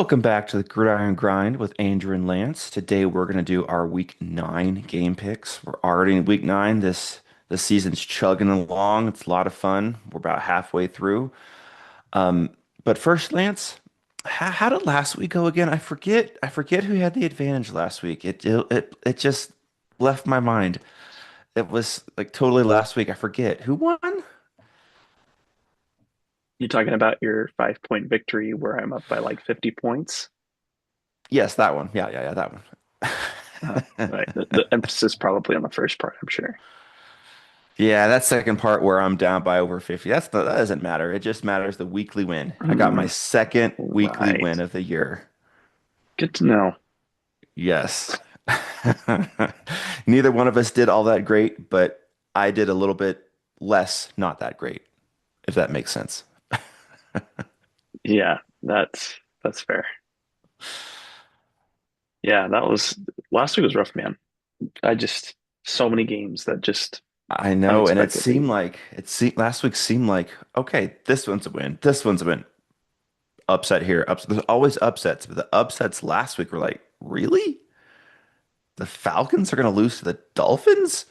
Welcome back to the Gridiron Grind with Andrew and Lance. Today we're going to do our week 9 game picks. We're already in week 9. This season's chugging along. It's a lot of fun. We're about halfway through. Um, but first, Lance, how did last week go again? I forget who had the advantage last week. It just left my mind. It was like totally last week. I forget who won. You talking about your 5 point victory where I'm up by like 50 points? Yes, that one. Yeah, that one. Right. The emphasis probably on the first part, I'm sure. Yeah, that second part where I'm down by over 50, that doesn't matter. It just matters the weekly win. I got my Mm, second weekly right. win of the year. Good to know. Yes. Neither one of us did all that great, but I did a little bit less not that great, if that makes sense. Yeah, that's fair. Yeah, that was last week was rough, man. I just so many games that just I know, and unexpectedly. it seemed last week seemed like, okay, this one's a win. This one's a win. Upset here. There's always upsets, but the upsets last week were like, really? The Falcons are going to lose to the Dolphins?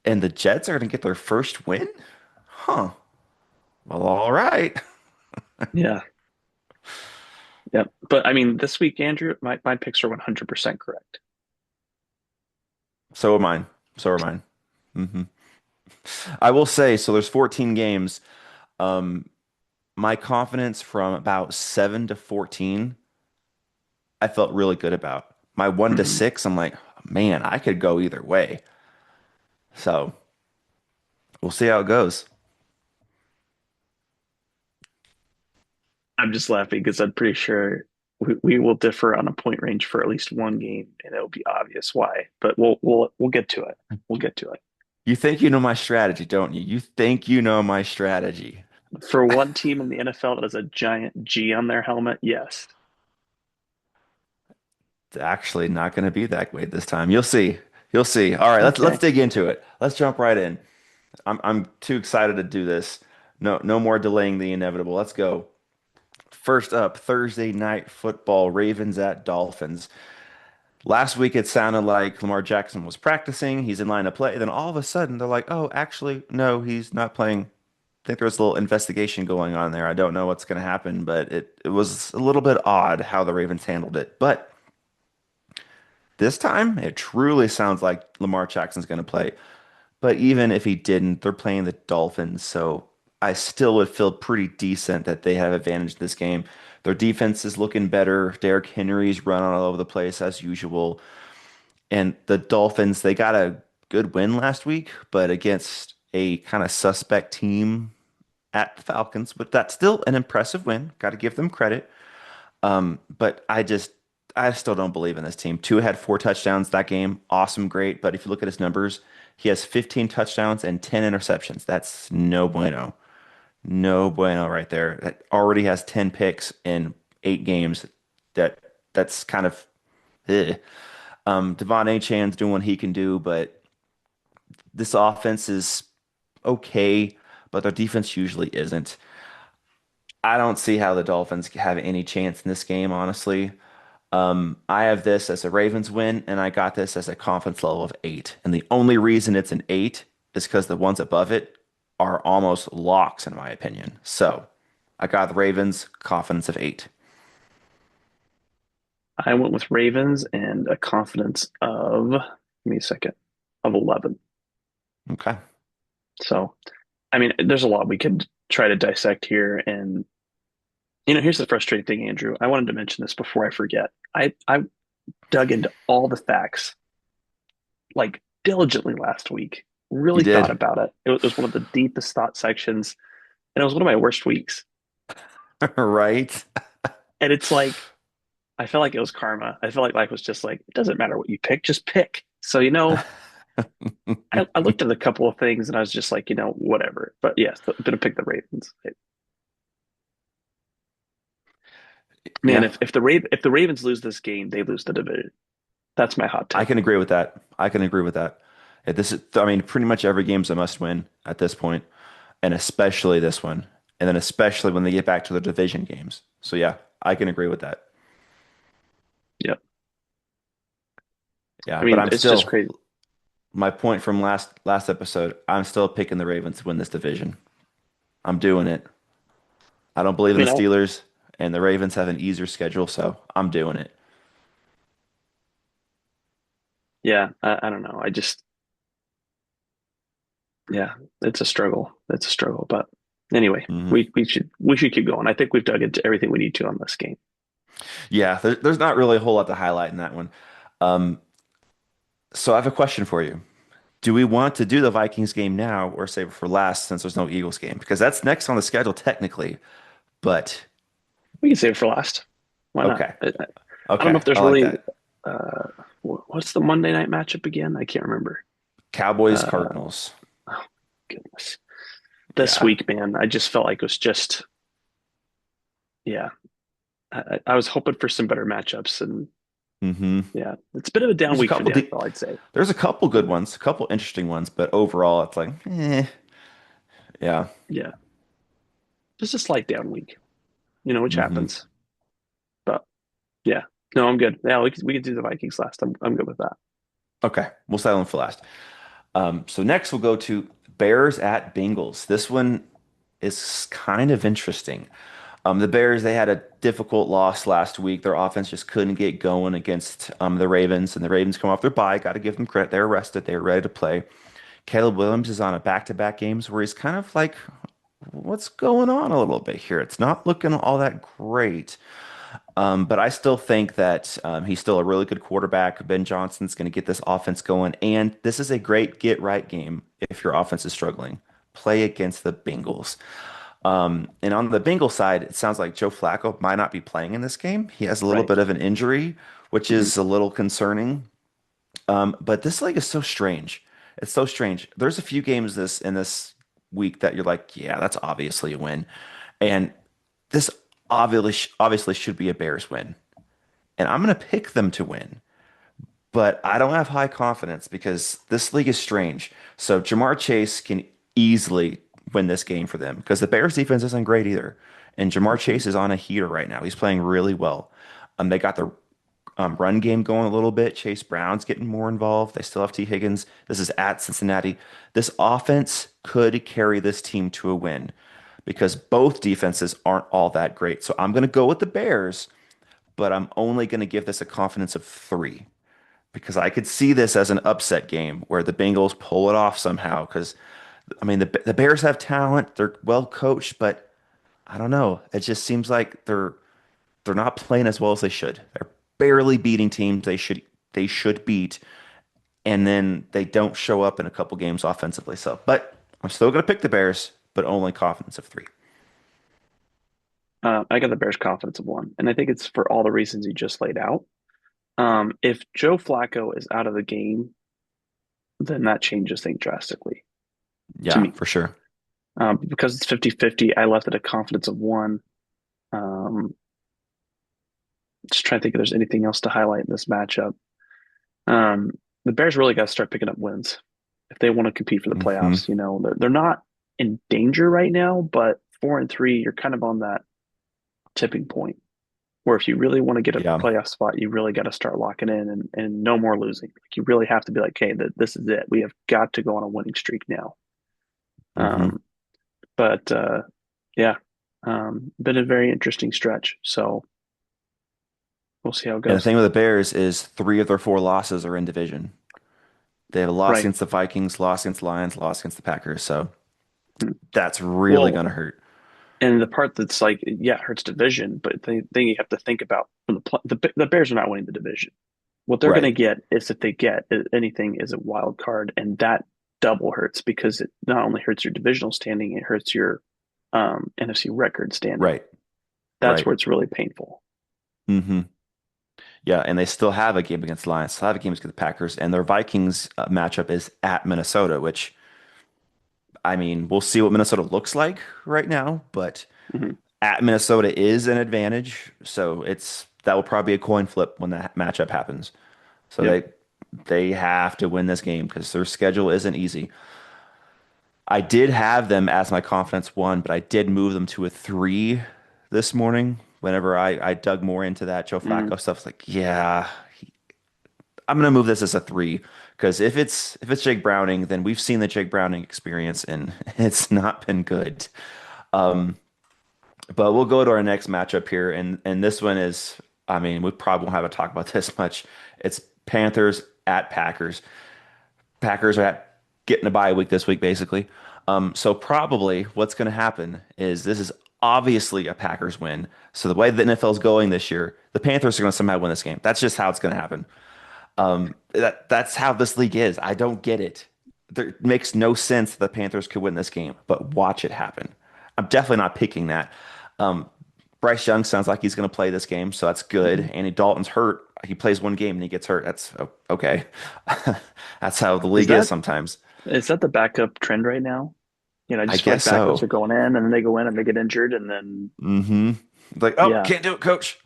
And the Jets are going to get their first win? Huh. Well, all right. Yeah, yeah. But I mean, this week, Andrew, my picks are 100% correct. So are mine. So are mine. hmm I will say, so there's 14 games. Um, my confidence from about 7 to 14, I felt really good about. My 1 to Mhm. 6, I'm like, man, I could go either way. So we'll see how it goes. I'm just laughing because I'm pretty sure we will differ on a point range for at least one game, and it'll be obvious why. But we'll get to it. We'll get to it. You think you know my strategy, don't you? You think you know my strategy. For one team in the NFL that has a giant G on their helmet, yes. It's actually not going to be that way this time. You'll see. You'll see. All right, let's Okay. dig into it. Let's jump right in. I'm too excited to do this. No more delaying the inevitable. Let's go. First up, Thursday night football, Ravens at Dolphins. Last week it sounded like Lamar Jackson was practicing, he's in line to play. Then all of a sudden they're like, "Oh, actually, no, he's not playing." I think there was a little investigation going on there. I don't know what's going to happen, but it was a little bit odd how the Ravens handled it. But this time it truly sounds like Lamar Jackson's going to play. But even if he didn't, they're playing the Dolphins, so I still would feel pretty decent that they have advantage in this game. Their defense is looking better. Derrick Henry's running all over the place as usual. And the Dolphins, they got a good win last week, but against a kind of suspect team at the Falcons. But that's still an impressive win. Got to give them credit. But I still don't believe in this team. Tua had 4 touchdowns that game. Awesome, great. But if you look at his numbers, he has 15 touchdowns and 10 interceptions. That's no bueno. No bueno right there. That already has 10 picks in 8 games. That that's kind of eh. Devon Achane's doing what he can do, but this offense is okay, but their defense usually isn't. I don't see how the Dolphins have any chance in this game, honestly. I have this as a Ravens win, and I got this as a confidence level of 8. And the only reason it's an 8 is because the ones above it are almost locks, in my opinion. So I got the Ravens confidence of 8. I went with Ravens and a confidence of, give me a second, of 11. Okay. So, I mean, there's a lot we could try to dissect here. And, here's the frustrating thing, Andrew. I wanted to mention this before I forget. I dug into all the facts like diligently last week, You really thought did. about it. It was one of the deepest thought sections, and it was one of my worst weeks. Right? And it's like, I felt like it was karma. I felt like life was just like, it doesn't matter what you pick, just pick. So, I looked at a couple of things and I was just like, whatever. But yes, I'm gonna pick the Ravens. Man, Yeah, if the Ravens lose this game, they lose the division. That's my hot I take. can agree with that. I can agree with that. This is, I mean, pretty much every game's a must win at this point, and especially this one, and then especially when they get back to the division games. So yeah. I can agree with that. Yep. Yeah, I but mean, I'm it's just still crazy. my point from last episode. I'm still picking the Ravens to win this division. I'm doing it. I don't believe I in the mean, Steelers, and the Ravens have an easier schedule, so I'm doing it. yeah, I don't know. I just, yeah, it's a struggle. It's a struggle. But anyway, Hmm. we should keep going. I think we've dug into everything we need to on this game. Yeah, there's not really a whole lot to highlight in that one. Um, so I have a question for you. Do we want to do the Vikings game now or save it for last since there's no Eagles game? Because that's next on the schedule technically, but We can save it for last. Why not? okay. I don't know Okay, if there's I like really that. what's the Monday night matchup again? I can't remember. Cowboys, Uh, Cardinals. oh goodness, this Yeah. week, man, I just felt like it was just yeah. I was hoping for some better matchups, and Hmm. yeah, it's a bit of a down There's a week for couple the de NFL, I'd say. there's a couple good ones, a couple interesting ones, but overall it's like, yeah. Yeah, just a slight down week, which Hmm. happens. But yeah, no, I'm good. Yeah, we could do the Vikings last. I'm good with that. Okay, we'll settle them for last. So next we'll go to Bears at Bengals. This one is kind of interesting. The Bears, they had a difficult loss last week. Their offense just couldn't get going against the Ravens, and the Ravens come off their bye. Got to give them credit. They're rested. They're ready to play. Caleb Williams is on a back-to-back games where he's kind of like, what's going on a little bit here? It's not looking all that great. But I still think that he's still a really good quarterback. Ben Johnson's going to get this offense going, and this is a great get-right game if your offense is struggling. Play against the Bengals. And on the Bengals side, it sounds like Joe Flacco might not be playing in this game. He has a little Right. bit of an injury, which Hmm. is a little concerning. But this league is so strange. It's so strange. There's a few games this week that you're like, yeah, that's obviously a win. And this obviously should be a Bears win. And I'm going to pick them to win. But I don't have high confidence because this league is strange. So Jamar Chase can easily win this game for them because the Bears defense isn't great either. And Jamar Hmm. Chase is on a heater right now. He's playing really well. They got the run game going a little bit. Chase Brown's getting more involved. They still have T. Higgins. This is at Cincinnati. This offense could carry this team to a win because both defenses aren't all that great. So I'm going to go with the Bears, but I'm only going to give this a confidence of 3 because I could see this as an upset game where the Bengals pull it off somehow. Because I mean, the Bears have talent; they're well coached, but I don't know. It just seems like they're not playing as well as they should. They're barely beating teams they should beat, and then they don't show up in a couple games offensively. So, but I'm still going to pick the Bears, but only confidence of 3. I got the Bears' confidence of one, and I think it's for all the reasons you just laid out. If Joe Flacco is out of the game, then that changes things drastically to Yeah, me. for sure. Because it's 50-50, I left it a confidence of one. Um, just trying to think if there's anything else to highlight in this matchup. Um, the Bears really got to start picking up wins if they want to compete for the Hmm. playoffs. They're not in danger right now, but 4-3, you're kind of on that tipping point where if you really want to get a Yeah. playoff spot, you really got to start locking in and no more losing. Like you really have to be like, hey, this is it. We have got to go on a winning streak now. Hmm. Um, but yeah, been a very interesting stretch. So we'll see how it And the goes. thing with the Bears is 3 of their 4 losses are in division. They have a loss Right. against the Vikings, loss against the Lions, loss against the Packers. So that's really Well, going to hurt. and the part that's like, yeah, it hurts division, but the thing you have to think about from the Bears are not winning the division. What they're going to Right. get is if they get anything is a wild card, and that double hurts because it not only hurts your divisional standing, it hurts your NFC record standing. Right. That's Right. where it's really painful. Hmm. Yeah, and they still have a game against the Lions, still have a game against the Packers, and their Vikings matchup is at Minnesota, which I mean, we'll see what Minnesota looks like right now, but Hmm. at Minnesota is an advantage, so that will probably be a coin flip when that matchup happens. So Yep. they have to win this game because their schedule isn't easy. I did have them as my confidence 1, but I did move them to a 3 this morning whenever I dug more into that Joe Mm. Flacco stuff, it's like, yeah, I'm gonna move this as a three because if it's Jake Browning, then we've seen the Jake Browning experience and it's not been good. Um, but we'll go to our next matchup here, and this one is, I mean, we probably won't have to talk about this much. It's Panthers at Packers. Packers are getting a bye week this week, basically. So probably what's going to happen is this is obviously a Packers win. So the way the NFL is going this year, the Panthers are going to somehow win this game. That's just how it's going to happen. That's how this league is. I don't get it. It makes no sense that the Panthers could win this game, but watch it happen. I'm definitely not picking that. Um, Bryce Young sounds like he's going to play this game, so that's good. Mhm. Andy Dalton's hurt. He plays one game and he gets hurt. That's okay. That's how the Is league is that sometimes. is that the backup trend right now? I I just feel like guess backups so. are going in and then they go in and they get injured and then hmm Like, oh, yeah. can't do it, coach.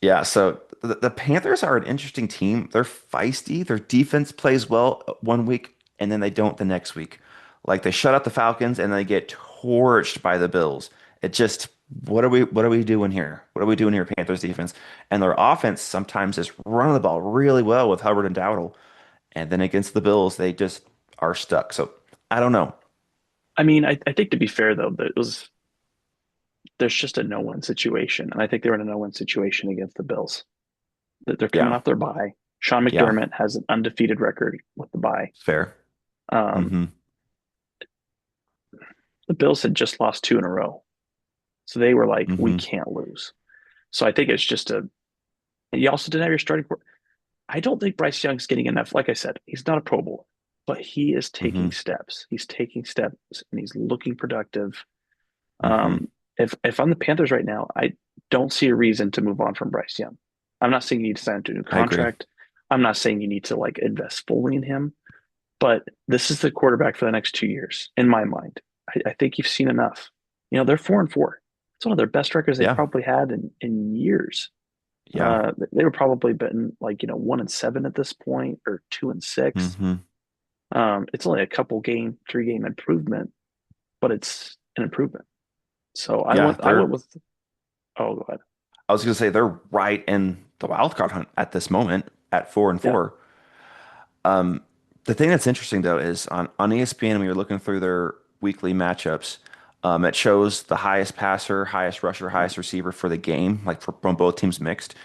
Yeah, so the Panthers are an interesting team. They're feisty. Their defense plays well one week and then they don't the next week. Like they shut out the Falcons and they get torched by the Bills. It just what are we doing here? What are we doing here, Panthers defense? And their offense sometimes is running the ball really well with Hubbard and Dowdle. And then against the Bills, they just are stuck. So I don't know. I mean, I think to be fair though, that it was there's just a no-win situation. And I think they were in a no-win situation against the Bills. They're coming Yeah, off their bye. Sean yeah, McDermott has an undefeated record with the bye. fair. Um, hmm the Bills had just lost two in a row. So they were like, we hmm can't lose. So I think it's just a, you also didn't have your starting. I don't think Bryce Young's getting enough. Like I said, he's not a Pro Bowler, but he is taking hmm steps. He's taking steps and he's looking productive. hmm If I'm the Panthers right now, I don't see a reason to move on from Bryce Young. I'm not saying you need to sign him to a new I agree. contract. I'm not saying you need to like invest fully in him, but this is the quarterback for the next 2 years, in my mind. I think you've seen enough. They're 4-4. It's one of their best records they've Yeah, probably had in years. yeah. They were probably been like 1-7 at this point, or 2-6. hmm It's only a couple game, 3 game improvement, but it's an improvement. So I Yeah, went, I went with. Oh, go ahead. I was gonna say they're right in the wild card hunt at this moment at 4-4. Yeah, The thing that's interesting though is on ESPN when you're looking through their weekly matchups, it shows the highest passer, highest rusher, highest receiver for the game, like from both teams mixed.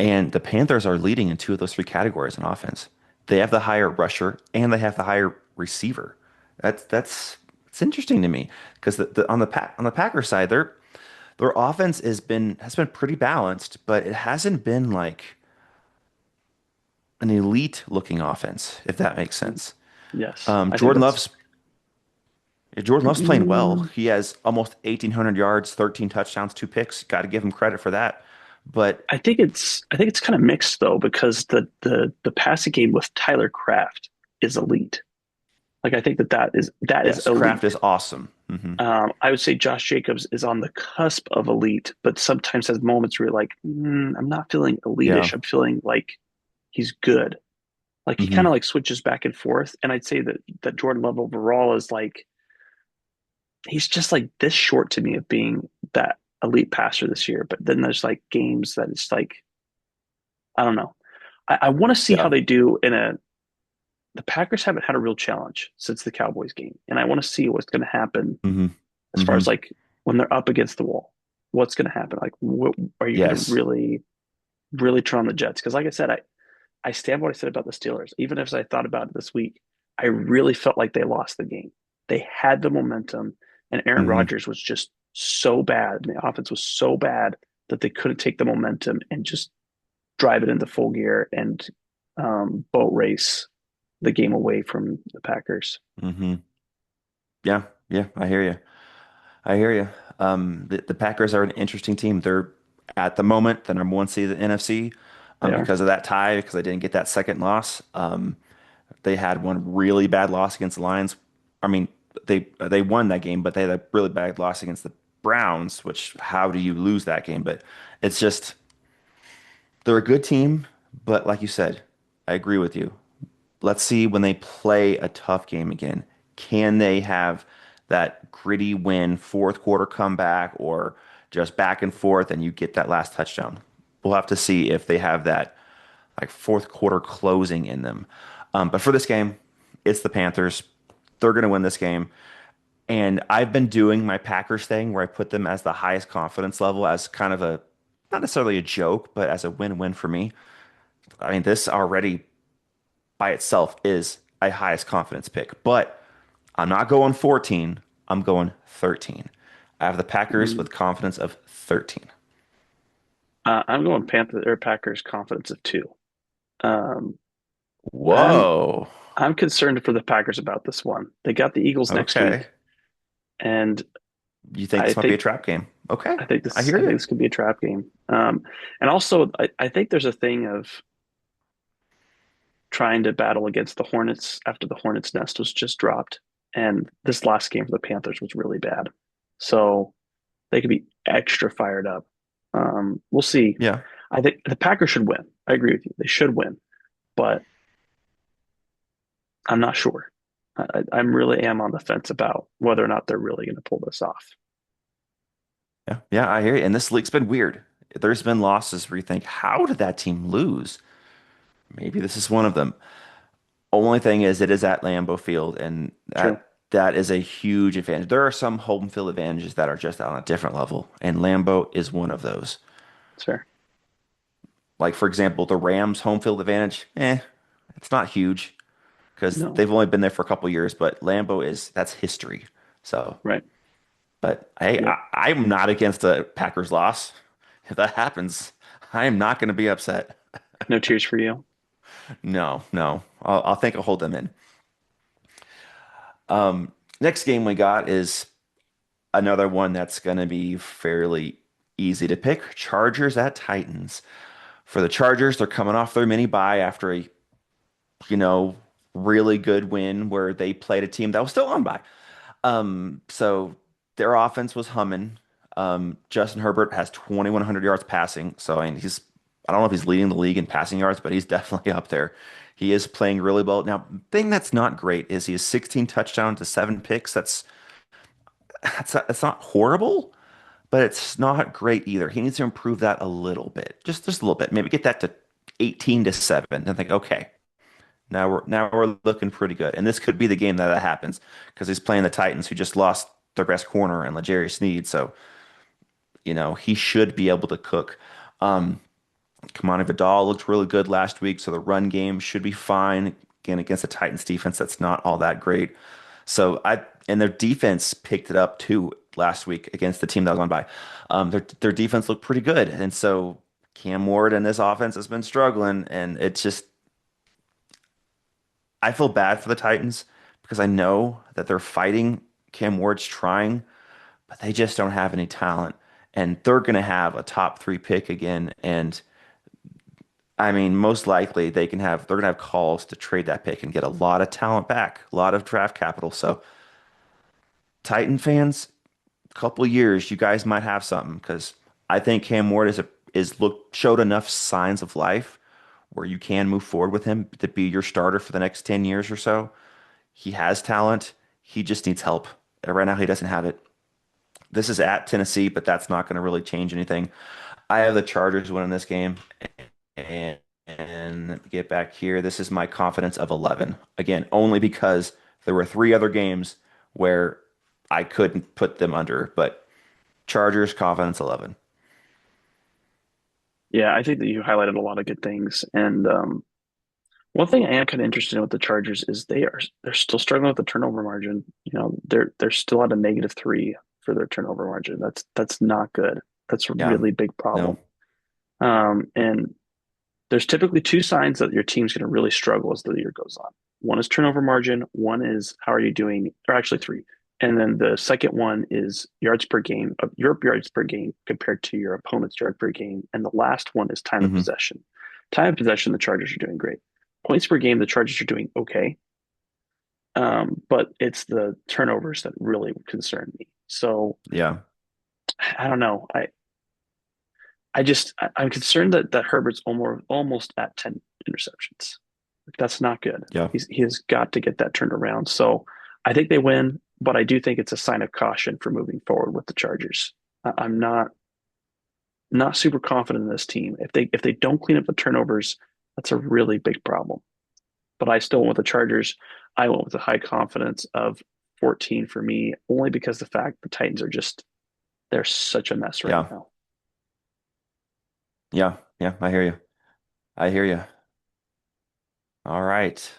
And the Panthers are leading in two of those three categories in offense. They have the higher rusher and they have the higher receiver. That's it's interesting to me because on the Packers side, their offense has been pretty balanced, but it hasn't been like an elite looking offense, if that makes sense. yes, Um, I think Jordan that's. Love's Jordan Love's playing well. mm, He has almost 1,800 yards, 13 touchdowns, 2 picks. Got to give him credit for that. But I think it's kind of mixed though, because the passing game with Tyler Kraft is elite. Like I think that is yes, Kraft is elite. awesome. I would say Josh Jacobs is on the cusp of elite, but sometimes has moments where you're like, I'm not feeling Yeah. elitish. I'm feeling like he's good. Like he kind hmm of like switches back and forth. And I'd say that Jordan Love overall is like he's just like this short to me of being that elite passer this year. But then there's like games that it's like I don't know. I want to see how Yeah. they do in a. The Packers haven't had a real challenge since the Cowboys game, and I want to see what's going to happen hmm as far hmm as like when they're up against the wall. What's going to happen? Like, what are you going to Yes. really turn on the Jets? Because, like I said, I stand by what I said about the Steelers. Even as I thought about it this week, I really felt like they lost the game. They had the momentum, and Aaron hmm Rodgers was just so bad, and the offense was so bad that they couldn't take the momentum and just drive it into full gear and boat race the game away from the Packers. hmm Yeah. Yeah. I hear you. I hear you. The Packers are an interesting team. They're at the moment the number one seed in the NFC, They are. because of that tie, because they didn't get that second loss. They had one really bad loss against the Lions. I mean, they won that game, but they had a really bad loss against the Browns, which how do you lose that game? But it's just they're a good team, but like you said, I agree with you. Let's see when they play a tough game again. Can they have that gritty win, fourth quarter comeback, or just back and forth, and you get that last touchdown. We'll have to see if they have that like fourth quarter closing in them. But for this game, it's the Panthers. They're going to win this game. And I've been doing my Packers thing where I put them as the highest confidence level as kind of a, not necessarily a joke, but as a win-win for me. I mean, this already by itself is a highest confidence pick, but I'm not going 14. I'm going 13. I have the Packers Mm. with confidence of 13. I'm going Panther or Packers confidence of 2. Um, I'm Whoa. I'm concerned for the Packers about this one. They got the Eagles next Okay. week, and You think I this might be a think trap game? Okay. I think I this hear I think you. this could be a trap game. And also I think there's a thing of trying to battle against the Hornets after the Hornets nest was just dropped, and this last game for the Panthers was really bad. So they could be extra fired up. We'll see. Yeah. I think the Packers should win. I agree with you. They should win, but I'm not sure. I'm really am on the fence about whether or not they're really going to pull this off. Yeah. Yeah, I hear you. And this league's been weird. There's been losses where you think, how did that team lose? Maybe this is one of them. Only thing is, it is at Lambeau Field, and True. that is a huge advantage. There are some home field advantages that are just on a different level, and Lambeau is one of those. It's fair. Like for example, the Rams' home field advantage, it's not huge because No, they've only been there for a couple years, but Lambeau is that's history. So, right. but hey, Yep. I'm not against a Packers loss. If that happens, I am not going to be upset. No tears for you. No, no, I'll think I'll hold them in. Next game we got is another one that's going to be fairly easy to pick. Chargers at Titans. For the Chargers, they're coming off their mini bye after a, you know, really good win where they played a team that was still on bye. So their offense was humming. Justin Herbert has 2,100 yards passing. So I mean, I don't know if he's leading the league in passing yards, but he's definitely up there. He is playing really well. Now, thing that's not great is he has 16 touchdowns to 7 picks. That's not horrible, but it's not great either. He needs to improve that a little bit, just a little bit. Maybe get that to 18 to 7 and think, okay, now we're looking pretty good. And this could be the game that happens because he's playing the Titans, who just lost their best corner and L'Jarius Sneed. So, he should be able to cook. Um, Kamani Vidal looked really good last week, so the run game should be fine. Again, against the Titans defense, that's not all that great. And their defense picked it up too last week against the team that was on by. Their defense looked pretty good, and so Cam Ward and this offense has been struggling, and it's just I feel bad for the Titans because I know that they're fighting. Cam Ward's trying, but they just don't have any talent, and they're going to have a top three pick again, and I mean, most likely they're gonna have calls to trade that pick and get a lot of talent back, a lot of draft capital. So Titan fans, couple years, you guys might have something because I think Cam Ward showed enough signs of life where you can move forward with him to be your starter for the next 10 years or so. He has talent. He just needs help. And right now he doesn't have it. This is at Tennessee, but that's not going to really change anything. I have the Chargers winning this game. And, and let me get back here. This is my confidence of 11. Again, only because there were three other games where I couldn't put them under, but Chargers confidence 11. Yeah, I think that you highlighted a lot of good things. And one thing I am kind of interested in with the Chargers is they're still struggling with the turnover margin. They're still at a -3 for their turnover margin. That's not good. That's a Yeah, really big no, problem. And there's typically two signs that your team's going to really struggle as the year goes on. One is turnover margin. One is how are you doing, or actually three. And then the second one is yards per game, of your yards per game compared to your opponent's yard per game. And the last one is time of hmm possession. Time of possession, the Chargers are doing great. Points per game, the Chargers are doing okay. But it's the turnovers that really concern me. So yeah, I don't know. I'm concerned that Herbert's almost at 10 interceptions. That's not good. yeah, He has got to get that turned around. So I think they win, but I do think it's a sign of caution for moving forward with the Chargers. I'm not. not super confident in this team. If they don't clean up the turnovers, that's a really big problem. But I still went with the Chargers. I went with a high confidence of 14 for me, only because the fact the Titans are just they're such a mess right Yeah. now. Yeah. Yeah. I hear you. I hear you. All right.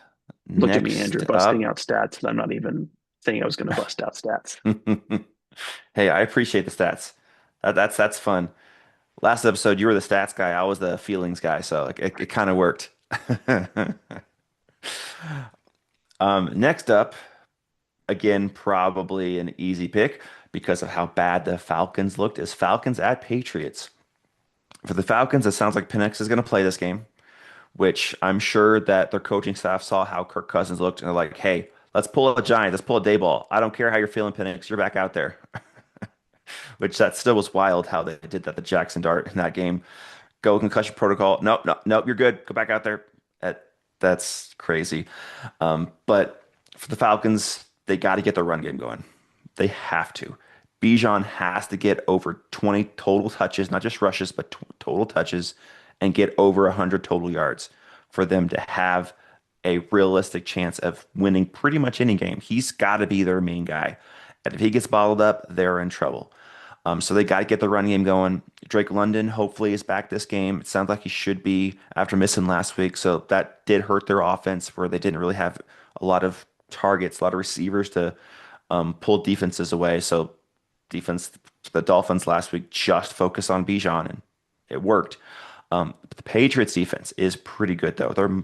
Look at me, Andrew, Next busting up. out stats, and I'm not even saying I was going to bust out stats. Hey, I appreciate the stats. That's fun. Last episode, you were the stats guy. I was the feelings guy, so it kind of worked. Next up, again, probably an easy pick because of how bad the Falcons looked, is Falcons at Patriots. For the Falcons, it sounds like Penix is going to play this game, which I'm sure that their coaching staff saw how Kirk Cousins looked and they're like, hey, let's pull a giant, let's pull a day ball. I don't care how you're feeling, Penix, you're back out there. Which that still was wild how they did that, the Jackson Dart in that game. Go concussion protocol. Nope, nope, nope, you're good. Go back out there. That's crazy. But for the Falcons, they got to get their run game going. They have to. Bijan has to get over 20 total touches, not just rushes, but total touches, and get over 100 total yards for them to have a realistic chance of winning pretty much any game. He's got to be their main guy. And if he gets bottled up, they're in trouble. So they got to get the run game going. Drake London hopefully is back this game. It sounds like he should be after missing last week. So that did hurt their offense where they didn't really have a lot of targets, a lot of receivers to pull defenses away. So defense, the Dolphins last week just focused on Bijan and it worked. The Patriots defense is pretty good though. They're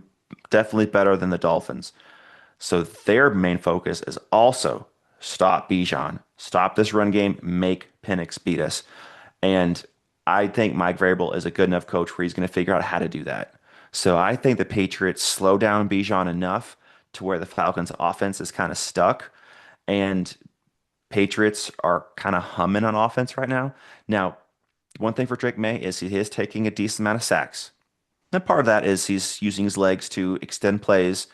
definitely better than the Dolphins. So their main focus is also stop Bijan, stop this run game, make Penix beat us. And I think Mike Vrabel is a good enough coach where he's going to figure out how to do that. So I think the Patriots slow down Bijan enough to where the Falcons' offense is kind of stuck, and Patriots are kind of humming on offense right now. Now, one thing for Drake May is he is taking a decent amount of sacks. And part of that is he's using his legs to extend plays,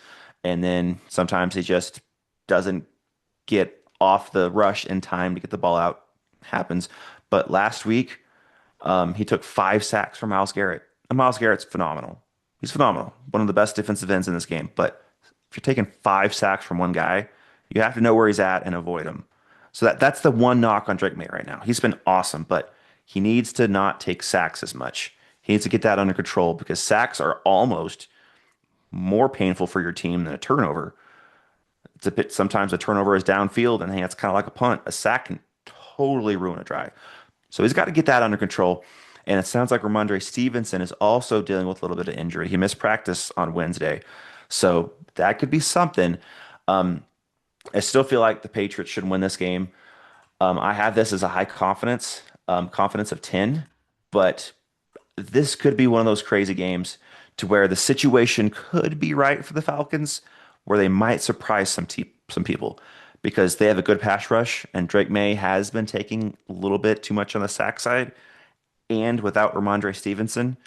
and then sometimes he just doesn't get off the rush in time to get the ball out. Happens. But last week, he took 5 sacks from Miles Garrett. And Miles Garrett's phenomenal. He's phenomenal. One of the best defensive ends in this game. But if you're taking 5 sacks from one guy, you have to know where he's at and avoid him. So that's the one knock on Drake May right now. He's been awesome, but he needs to not take sacks as much. He needs to get that under control because sacks are almost more painful for your team than a turnover. It's a bit sometimes a turnover is downfield and hey, it's kind of like a punt. A sack can totally ruin a drive. So he's got to get that under control. And it sounds like Ramondre Stevenson is also dealing with a little bit of injury. He missed practice on Wednesday. So that could be something. I still feel like the Patriots should win this game. I have this as a high confidence, confidence of 10, but this could be one of those crazy games to where the situation could be right for the Falcons, where they might surprise some people because they have a good pass rush, and Drake May has been taking a little bit too much on the sack side. And without Ramondre Stevenson,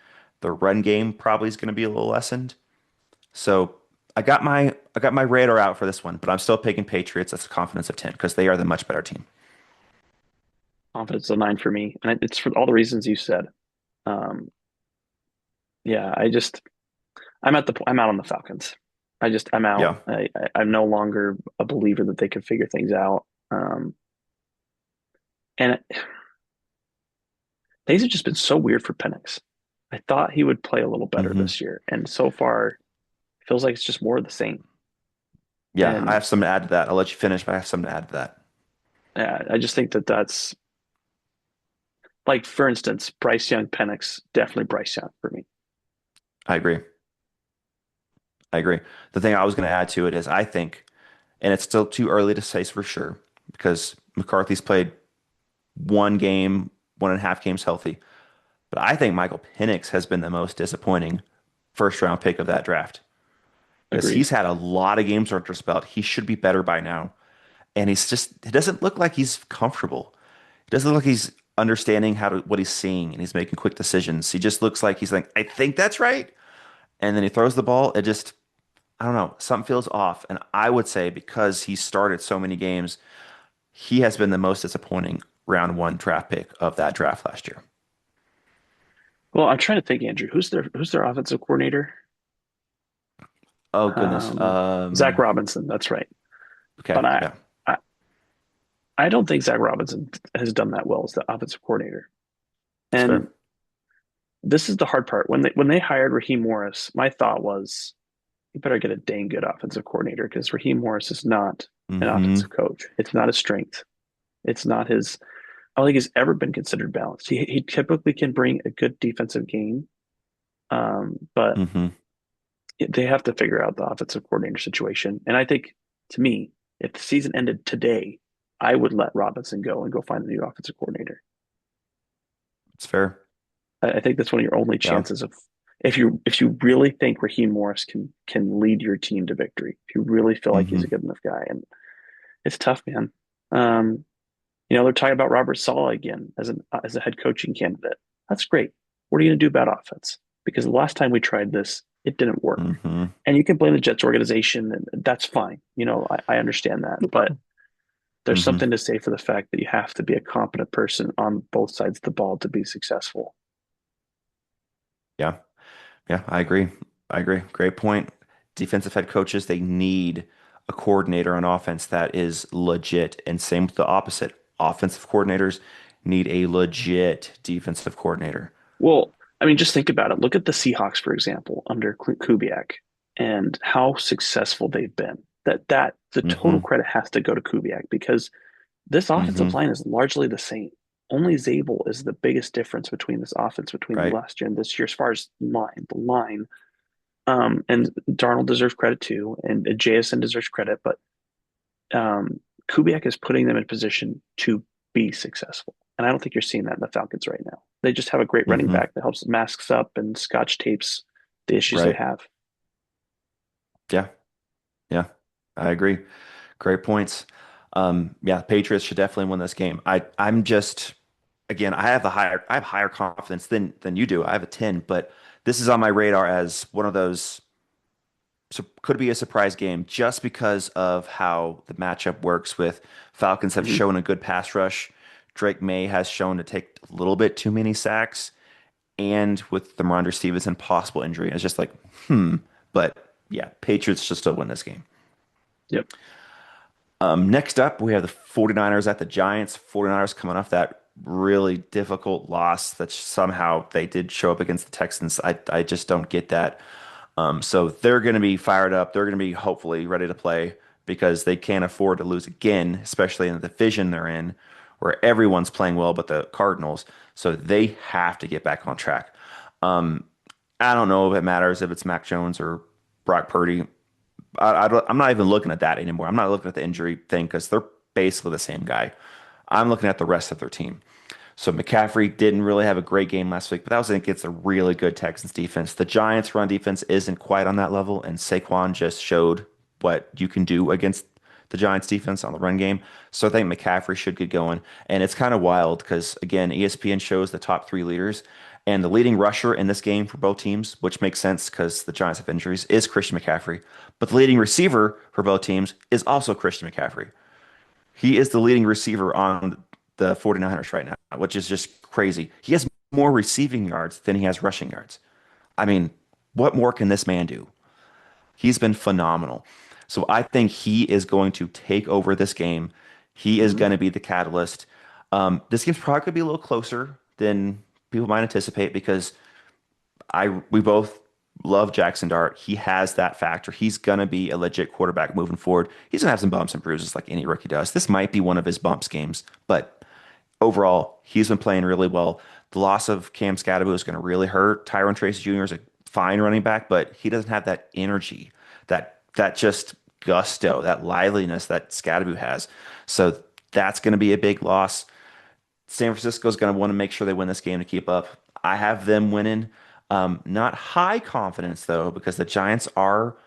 the run game probably is going to be a little lessened. So I got my radar out for this one, but I'm still picking Patriots. That's a confidence of 10 because they are the much better team. Confidence of 9 for me, and it's for all the reasons you said. Um, yeah, I'm out on the Falcons. I'm out. Yeah. I'm no longer a believer that they can figure things out. And things have just been so weird for Penix. I thought he would play a little better hmm this year, and so far, it feels like it's just more of the same. Yeah, I And have something to add to that. I'll let you finish, but I have something to add to that. I just think that that's like, for instance, Bryce Young, Penix, definitely Bryce Young for me. I agree. I agree. The thing I was going to add to it is I think, and it's still too early to say for sure because McCarthy's played one game, 1.5 games healthy. But I think Michael Penix has been the most disappointing first round pick of that draft because Agreed. he's had a lot of games under his belt. He should be better by now. And it doesn't look like he's comfortable. It doesn't look like he's understanding what he's seeing and he's making quick decisions. He just looks like he's like, I think that's right. And then he throws the ball. I don't know, something feels off. And I would say because he started so many games, he has been the most disappointing round one draft pick of that draft last year. Well, I'm trying to think, Andrew, who's their offensive coordinator? Oh goodness. Um, Zach Robinson, that's right. Okay, But I, yeah, I I don't think Zach Robinson has done that well as the offensive coordinator. that's And fair. this is the hard part. When they hired Raheem Morris, my thought was you better get a dang good offensive coordinator because Raheem Morris is not an Mm-hmm. offensive coach. It's not his strength. It's not his. I don't think he's ever been considered balanced. He typically can bring a good defensive game, but Mm-hmm. they have to figure out the offensive coordinator situation. And I think, to me, if the season ended today, I would let Robinson go and go find a new offensive coordinator. It's fair. I think that's one of your only Yeah. chances of if you really think Raheem Morris can lead your team to victory. If you really feel like he's Mm-hmm. a good enough guy, and it's tough, man. Um, they're talking about Robert Saleh again as a head coaching candidate. That's great. What are you going to do about offense? Because the last time we tried this, it didn't work. Mm-hmm. And you can blame the Jets organization, and that's fine. I understand that, but there's Mm-hmm. something to say for the fact that you have to be a competent person on both sides of the ball to be successful. Yeah. Yeah, I agree. I agree. Great point. Defensive head coaches, they need a coordinator on offense that is legit. And same with the opposite. Offensive coordinators need a legit defensive coordinator. Well, I mean, just think about it. Look at the Seahawks, for example, under Kubiak, and how successful they've been. That the total Mm-hmm. credit has to go to Kubiak because this offensive Mm-hmm. line is largely the same. Only Zabel is the biggest difference between this offense between Right. last year and this year, as far as the line. And Darnold deserves credit too, and JSN deserves credit, but um, Kubiak is putting them in position to be successful. And I don't think you're seeing that in the Falcons right now. They just have a great running Mm-hmm. back that helps masks up and scotch tapes the issues they Right. have. Yeah. Yeah. I agree. Great points. Yeah, Patriots should definitely win this game. I'm just again, I have higher confidence than you do. I have a 10, but this is on my radar as one of those could be a surprise game just because of how the matchup works with Falcons have Mhm. shown a good pass rush. Drake May has shown to take a little bit too many sacks, and with the Ramondre Stevenson possible injury, it's just like, But yeah, Patriots should still win this game. Yep. Next up, we have the 49ers at the Giants. 49ers coming off that really difficult loss that somehow they did show up against the Texans. I just don't get that. So they're going to be fired up. They're going to be hopefully ready to play because they can't afford to lose again, especially in the division they're in, where everyone's playing well but the Cardinals. So they have to get back on track. I don't know if it matters if it's Mac Jones or Brock Purdy. I'm not even looking at that anymore. I'm not looking at the injury thing because they're basically the same guy. I'm looking at the rest of their team. So McCaffrey didn't really have a great game last week, but that was against a really good Texans defense. The Giants' run defense isn't quite on that level, and Saquon just showed what you can do against the Giants' defense on the run game. So I think McCaffrey should get going. And it's kind of wild because, again, ESPN shows the top three leaders, and the leading rusher in this game for both teams, which makes sense because the Giants have injuries, is Christian McCaffrey. But the leading receiver for both teams is also Christian McCaffrey. He is the leading receiver on the 49ers right now, which is just crazy. He has more receiving yards than he has rushing yards. I mean, what more can this man do? He's been phenomenal. So I think he is going to take over this game. He is Mhm. going to be the catalyst. This game's probably going to be a little closer than people might anticipate because we both love Jackson Dart. He has that factor. He's gonna be a legit quarterback moving forward. He's gonna have some bumps and bruises like any rookie does. This might be one of his bumps games, but overall, he's been playing really well. The loss of Cam Scadaboo is gonna really hurt. Tyron Trace Jr. is a fine running back, but he doesn't have that energy, that just gusto, that liveliness that Scadaboo has. So that's gonna be a big loss. San Francisco's going to want to make sure they win this game to keep up. I have them winning. Not high confidence, though, because the Giants are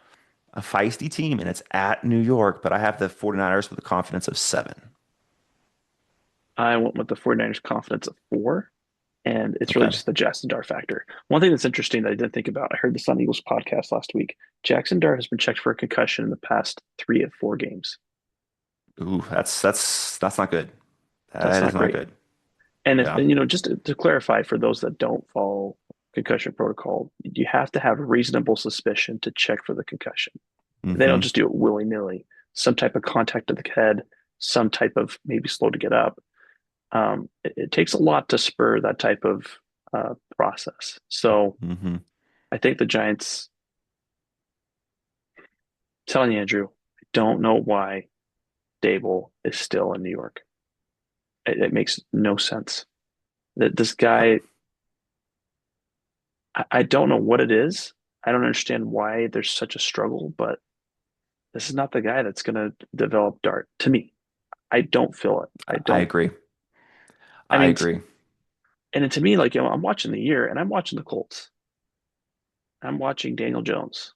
a feisty team and it's at New York, but I have the 49ers with a confidence of 7. I went with the 49ers confidence of 4, and it's really Okay. just the Jackson Dart factor. One thing that's interesting that I didn't think about, I heard the Sun Eagles podcast last week. Jackson Dart has been checked for a concussion in the past 3 of 4 games. Ooh, that's not good. That's That is not not great. good. And if Yeah. and, just to clarify for those that don't follow concussion protocol, you have to have reasonable suspicion to check for the concussion. They don't Hmm. just do it willy nilly. Some type of contact to the head, some type of maybe slow to get up. It takes a lot to spur that type of process. So Hmm. I think the Giants, telling you, Andrew, I don't know why Dable is still in New York. It makes no sense. That this guy, I don't know what it is. I don't understand why there's such a struggle, but this is not the guy that's going to develop Dart to me. I don't feel it. I I don't. agree. I I mean, agree. and to me, like, I'm watching the year and I'm watching the Colts. I'm watching Daniel Jones,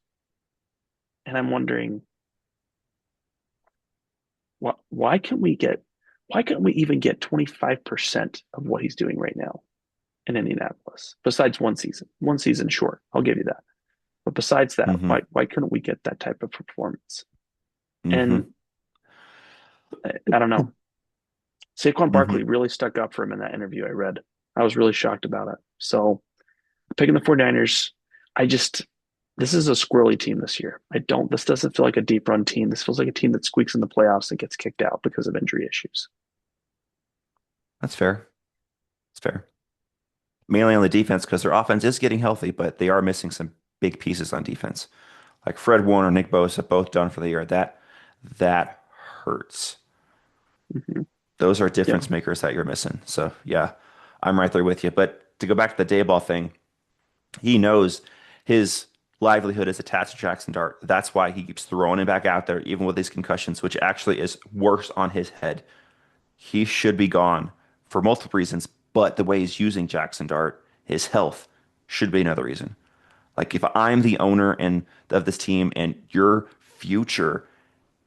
and I'm wondering why can't we get why can't we even get 25% of what he's doing right now in Indianapolis? Besides one season, sure, I'll give you that. But besides that, Hmm. why couldn't we get that type of performance? Hmm. And I don't know. Saquon Hmm. Barkley really stuck up for him in that interview I read. I was really shocked about it. So picking the 49ers, I just this is a squirrely team this year. This doesn't feel like a deep run team. This feels like a team that squeaks in the playoffs and gets kicked out because of injury issues. That's fair. It's fair. Mainly on the defense because their offense is getting healthy, but they are missing some big pieces on defense. Like Fred Warner, Nick Bosa, both done for the year. That hurts. Mm-hmm. Those are Yep. difference makers that you're missing. So yeah, I'm right there with you. But to go back to the Dayball thing, he knows his livelihood is attached to Jackson Dart. That's why he keeps throwing him back out there, even with these concussions, which actually is worse on his head. He should be gone for multiple reasons, but the way he's using Jackson Dart, his health should be another reason. Like if I'm the owner and of this team and your future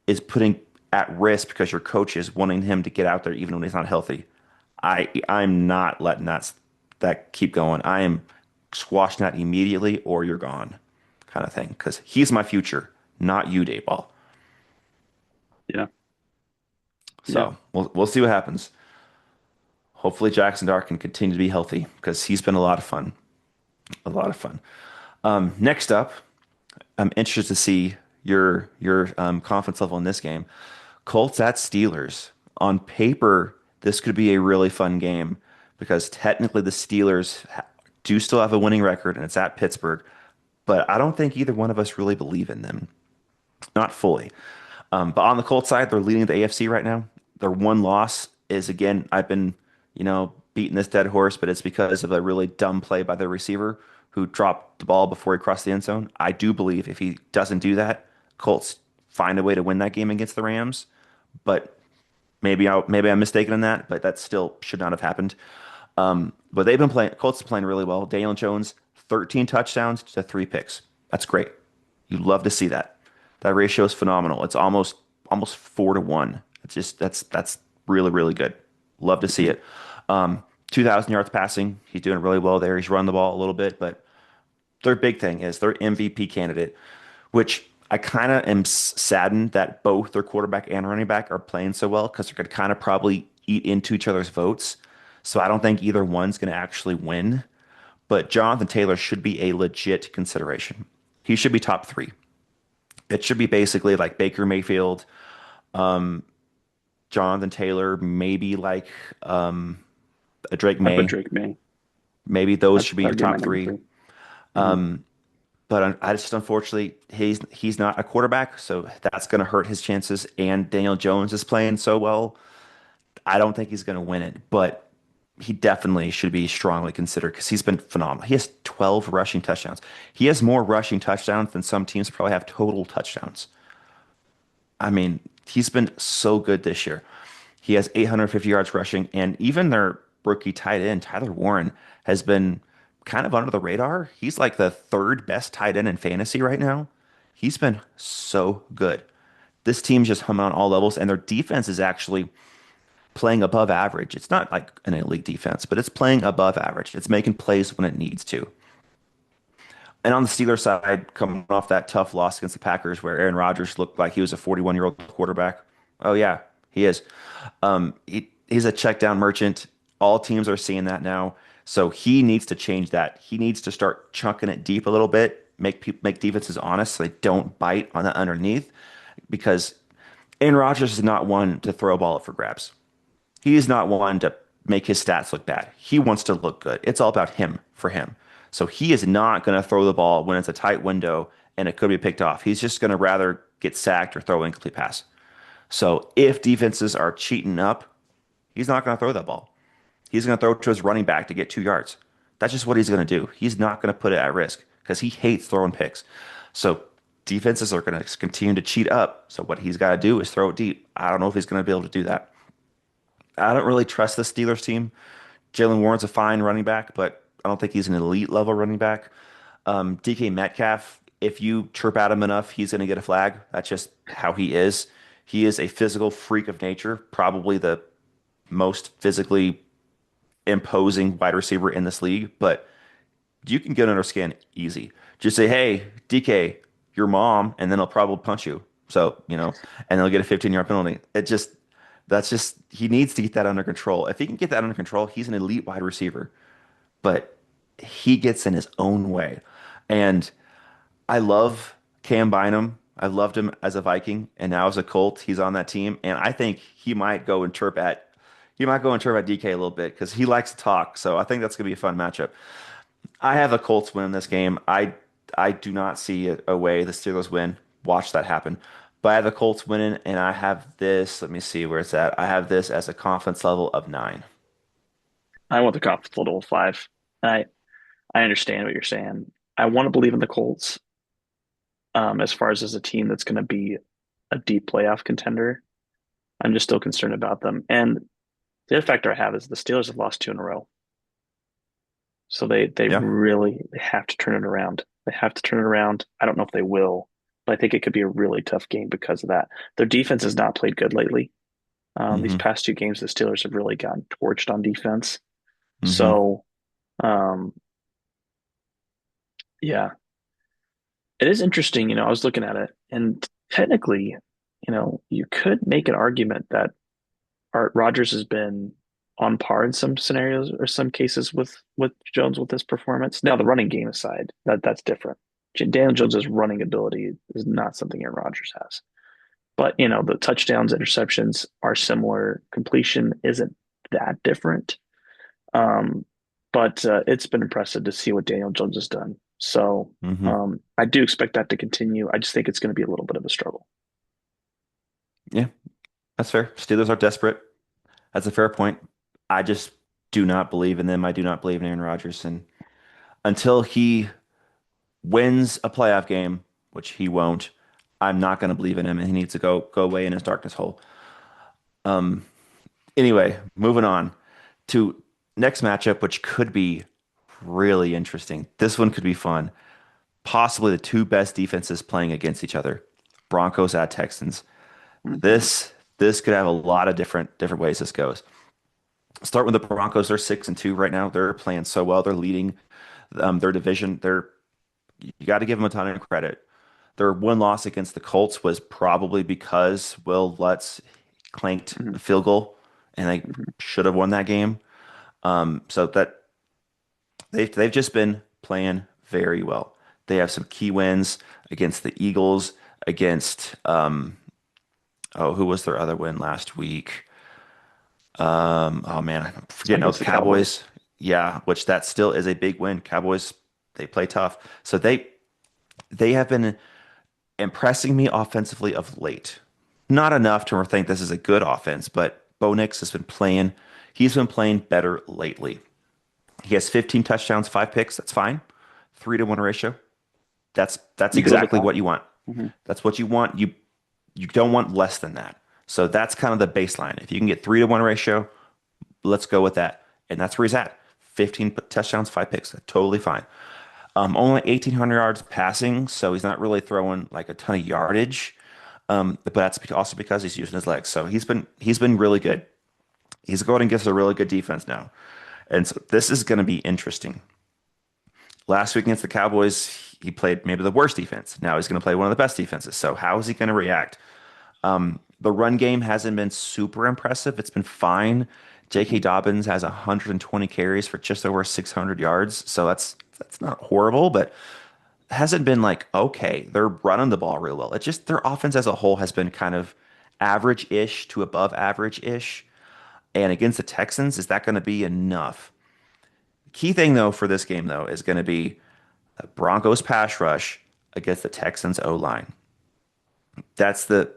is putting at risk because your coach is wanting him to get out there even when he's not healthy, I'm not letting that keep going. I am squashing that immediately or you're gone kind of thing because he's my future, not you, Dayball. Yeah. Yeah. So we'll see what happens. Hopefully Jackson Dart can continue to be healthy because he's been a lot of fun. A lot of fun. Next up, I'm interested to see your confidence level in this game. Colts at Steelers. On paper, this could be a really fun game because technically the Steelers do still have a winning record and it's at Pittsburgh, but I don't think either one of us really believe in them. Not fully. But on the Colts side, they're leading the AFC right now. Their one loss is again, I've been, beating this dead horse, but it's because of a really dumb play by their receiver who dropped the ball before he crossed the end zone. I do believe if he doesn't do that, Colts find a way to win that game against the Rams. But maybe I'm mistaken in that, but that still should not have happened. But they've been playing. Colts are playing really well. Daniel Jones, 13 touchdowns to 3 picks. That's great. You love to see that. That ratio is phenomenal. It's almost 4-1. It's just that's really really good. Love to see Mm-hmm. it. 2,000 yards passing. He's doing really well there. He's run the ball a little bit, but their big thing is their MVP candidate, which I kind of am saddened that both their quarterback and running back are playing so well because they're going to kind of probably eat into each other's votes. So I don't think either one's going to actually win. But Jonathan Taylor should be a legit consideration. He should be top three. It should be basically like Baker Mayfield, Jonathan Taylor, maybe like a Drake I put May. Drake May. Maybe those should be your That'd be my top number three. three. Mm-hmm. But I just unfortunately he's not a quarterback, so that's going to hurt his chances. And Daniel Jones is playing so well. I don't think he's going to win it, but he definitely should be strongly considered because he's been phenomenal. He has 12 rushing touchdowns. He has more rushing touchdowns than some teams probably have total touchdowns. I mean, he's been so good this year. He has 850 yards rushing, and even their rookie tight end, Tyler Warren, has been kind of under the radar. He's like the third best tight end in fantasy right now. He's been so good. This team's just humming on all levels, and their defense is actually playing above average. It's not like an elite defense, but it's playing above average. It's making plays when it needs to. And on the Steelers side, coming off that tough loss against the Packers, where Aaron Rodgers looked like he was a 41-year-old quarterback. Oh yeah, he is. He's a check down merchant. All teams are seeing that now. So he needs to change that. He needs to start chunking it deep a little bit, make defenses honest so they don't bite on the underneath. Because Aaron Rodgers is not one to throw a ball up for grabs. He is not one to make his stats look bad. He wants to look good. It's all about him for him. So he is not going to throw the ball when it's a tight window and it could be picked off. He's just going to rather get sacked or throw an incomplete pass. So if defenses are cheating up, he's not going to throw that ball. He's going to throw to his running back to get 2 yards. That's just what he's going to do. He's not going to put it at risk because he hates throwing picks. So defenses are going to continue to cheat up. So what he's got to do is throw it deep. I don't know if he's going to be able to do that. I don't really trust the Steelers team. Jalen Warren's a fine running back, but I don't think he's an elite level running back. DK Metcalf, if you chirp at him enough, he's going to get a flag. That's just how he is. He is a physical freak of nature, probably the most physically imposing wide receiver in this league, but you can get under skin easy. Just say, hey, DK, your mom, and then he'll probably punch you. So, and they'll get a 15-yard penalty. That's just, he needs to get that under control. If he can get that under control, he's an elite wide receiver, but he gets in his own way. And I love Cam Bynum. I loved him as a Viking, and now as a Colt, he's on that team. And I think he might go and chirp at DK a little bit because he likes to talk. So I think that's gonna be a fun matchup. I have the Colts win this game. I do not see a way the Steelers win. Watch that happen. But I have the Colts winning, and I have this. Let me see where it's at. I have this as a confidence level of 9. I want the confidence level of 5. I I understand what you're saying. I want to believe in the Colts, as far as a team that's going to be a deep playoff contender. I'm just still concerned about them. And the other factor I have is the Steelers have lost 2 in a row. So they Yeah. really they have to turn it around. They have to turn it around. I don't know if they will, but I think it could be a really tough game because of that. Their defense has not played good lately. These hmm past 2 games, the Steelers have really gotten torched on defense. hmm So, um, yeah, it is interesting. I was looking at it, and technically, you could make an argument that Art Rodgers has been on par in some scenarios or some cases with Jones with his performance. Now, the running game aside, that's different. Daniel Jones's running ability is not something Aaron Rodgers has. But the touchdowns, interceptions are similar. Completion isn't that different. Um, but it's been impressive to see what Daniel Jones has done. So hmm I do expect that to continue. I just think it's going to be a little bit of a struggle. Yeah, that's fair. Steelers are desperate. That's a fair point. I just do not believe in them. I do not believe in Aaron Rodgers. And until he wins a playoff game, which he won't, I'm not going to believe in him, and he needs to go away in his darkness hole. Anyway, moving on to next matchup, which could be really interesting. This one could be fun. Possibly the two best defenses playing against each other. Broncos at Texans. Mhm. This could have a lot of different ways this goes. Start with the Broncos. They're 6-2 right now. They're playing so well. They're leading their division. You got to give them a ton of credit. Their one loss against the Colts was probably because Will Lutz clanked a Mhm. field goal, and they Mhm. should have won that game. So that they've just been playing very well. They have some key wins against the Eagles, against who was their other win last week? Oh man, I'm forgetting. Oh, the Against the Cowboys. Cowboys. Yeah, which that still is a big win. Cowboys, they play tough. So they have been impressing me offensively of late. Not enough to think this is a good offense, but Bo Nix has been playing. He's been playing better lately. He has 15 touchdowns, 5 picks. That's fine. 3-1 ratio. That's You could live with exactly that. what you want. Mhm. That's what you want. You don't want less than that. So that's kind of the baseline. If you can get 3-1 ratio, let's go with that. And that's where he's at. 15 touchdowns, 5 picks. Totally fine. Only 1,800 yards passing, so he's not really throwing like a ton of yardage. But that's also because he's using his legs. So he's been really good. He's going against a really good defense now. And so this is going to be interesting. Last week against the Cowboys, he played maybe the worst defense. Now he's going to play one of the best defenses. So how is he going to react? The run game hasn't been super impressive. It's been fine. J.K. Dobbins has 120 carries for just over 600 yards, so that's not horrible, but hasn't been like okay. They're running the ball real well. It's just their offense as a whole has been kind of average-ish to above average-ish. And against the Texans, is that going to be enough? Key thing though for this game though is going to be the Broncos pass rush against the Texans O line. That's the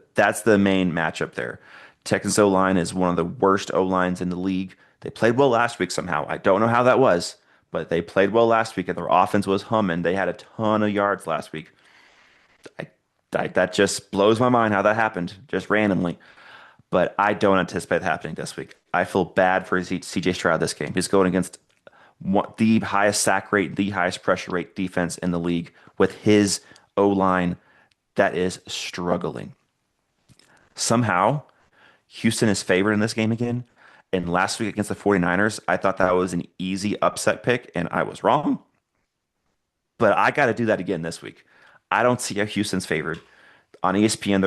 main matchup there. Texans O line is one of the worst O lines in the league. They played well last week somehow. I don't know how that was, but they played well last week and their offense was humming. They had a ton of yards last week. I, that just blows my mind how that happened just randomly. But I don't anticipate it happening this week. I feel bad for CJ Stroud this game. He's going against the highest sack rate, the highest pressure rate defense in the league with his O line that is struggling. Somehow, Houston is favored in this game again. And last week against the 49ers, I thought that was an easy upset pick, and I was wrong. But I got to do that again this week. I don't see how Houston's favored. On ESPN,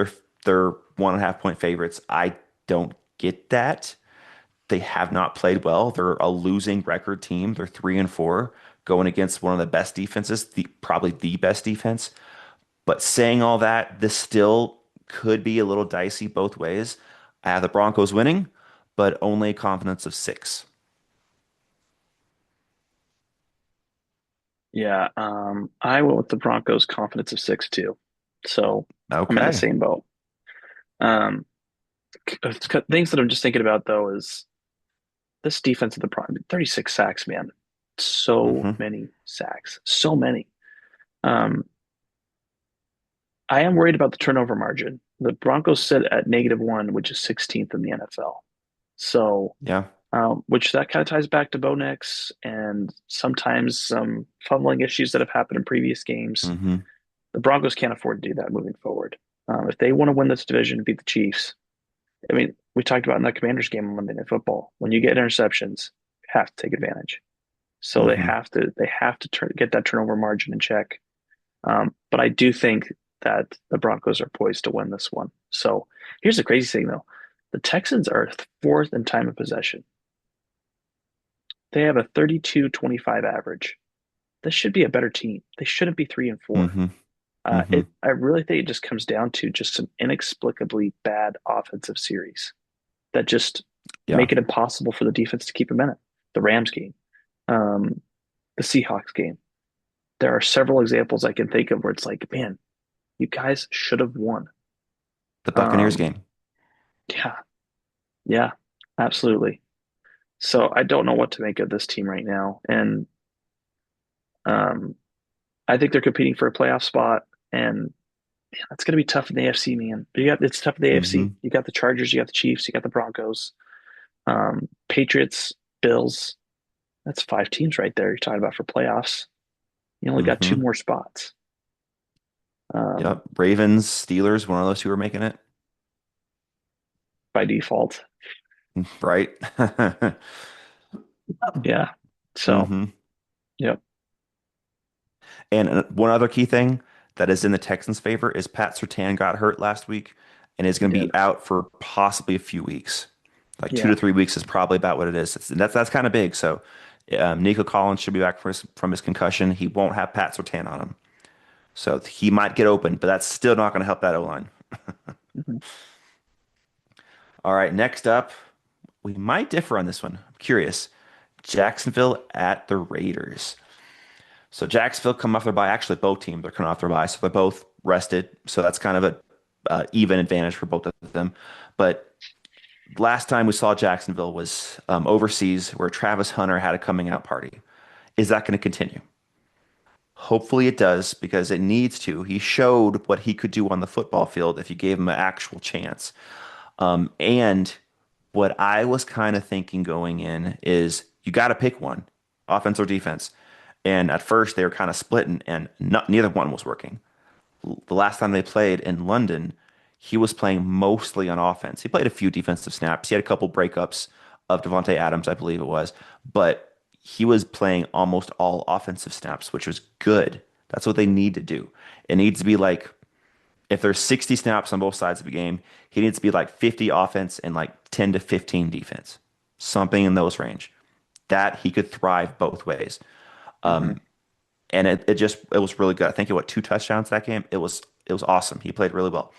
they're 1.5 point favorites. I don't get that. They have not played well. They're a losing record team. They're 3-4 going against one of the best defenses, probably the best defense. But saying all that, this still could be a little dicey both ways. I have the Broncos winning, but only a confidence of 6. Yeah, I went with the Broncos confidence of 6 too. So I'm in the Okay. same boat. Um, Things that I'm just thinking about though is this defense of the Broncos, 36 sacks, man. So Hmm. many sacks, so many. Um, I am worried about the turnover margin. The Broncos sit at -1, which is 16th in the NFL. So, Yeah. which that kind of ties back to Bo Nix and sometimes some fumbling issues that have happened in previous games. Hmm. The Broncos can't afford to do that moving forward. If they want to win this division, beat the Chiefs, I mean, we talked about in that Commanders game on Monday Night Football. When you get interceptions, you have to take advantage. So Hmm. they have to get that turnover margin in check. But I do think that the Broncos are poised to win this one. So here's the crazy thing, though: the Texans are fourth in time of possession. They have a 32-25 average. This should be a better team. They shouldn't be 3-4. Hmm. Hmm. I really think it just comes down to just some inexplicably bad offensive series that just Yeah. make it impossible for the defense to keep them in it. The Rams game, um, the Seahawks game. There are several examples I can think of where it's like, man, you guys should have won. The Buccaneers Um, game. yeah, yeah, absolutely. So I don't know what to make of this team right now, and um, I think they're competing for a playoff spot, and man, that's going to be tough in the AFC, man. It's tough in the AFC. Hmm. You got the Chargers, you got the Chiefs, you got the Broncos, Patriots, Bills. That's 5 teams right there. You're talking about for playoffs. You only got two Hmm. more spots. Um, Yep. Ravens, Steelers, one of those two are making it. by default. Right. Yeah. So, Hmm. yep. And one other key thing that is in the Texans' favor is Pat Surtain got hurt last week and is He going to did. be out for possibly a few weeks. Like two Yeah. to 3 weeks is probably about what it is. That's kind of big. So Nico Collins should be back from his concussion. He won't have Pat Surtain on him. So he might get open, but that's still not going to help that O line. Mhm. All right, next up, we might differ on this one. I'm curious. Jacksonville at the Raiders. So Jacksonville come off their bye. Actually, both teams are coming off their bye, so they're both rested. So that's kind of a even advantage for both of them. But last time we saw Jacksonville was overseas, where Travis Hunter had a coming out party. Is that going to continue? Hopefully it does because it needs to. He showed what he could do on the football field if you gave him an actual chance. And what I was kind of thinking going in is you got to pick one, offense or defense. And at first they were kind of splitting, and neither one was working. The last time they played in London, he was playing mostly on offense. He played a few defensive snaps. He had a couple breakups of Devontae Adams, I believe it was, but he was playing almost all offensive snaps, which was good. That's what they need to do. It needs to be like if there's 60 snaps on both sides of the game, he needs to be like 50 offense and like 10 to 15 defense. something in those range. That he could thrive both ways. Hmm. And it was really good. I think he what 2 touchdowns that game. It was awesome. He played really well.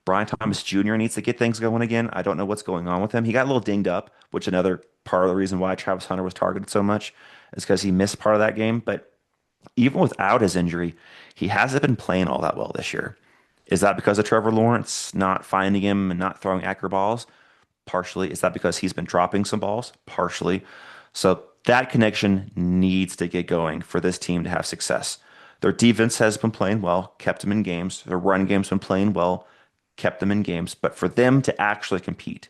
Brian Thomas Jr. needs to get things going again. I don't know what's going on with him. He got a little dinged up, which another part of the reason why Travis Hunter was targeted so much is because he missed part of that game. But even without his injury, he hasn't been playing all that well this year. Is that because of Trevor Lawrence not finding him and not throwing accurate balls? Partially. Is that because he's been dropping some balls? Partially. So that connection needs to get going for this team to have success. Their defense has been playing well, kept them in games. Their run game's been playing well, kept them in games. But for them to actually compete,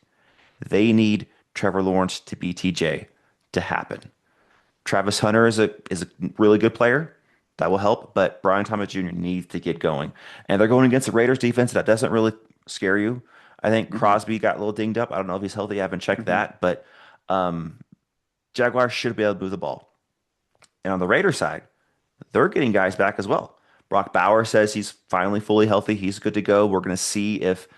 they need Trevor Lawrence to be TJ to happen. Travis Hunter is a really good player. That will help, but Brian Thomas Jr. needs to get going. And they're going against the Raiders defense. That doesn't really scare you. I think Hmm. Crosby got a little dinged up. I don't know if he's healthy. I haven't checked Hmm. that, but Jaguars should be able to move the ball. And on the Raiders side, they're getting guys back as well. Brock Bauer says he's finally fully healthy. He's good to go. We're going to see if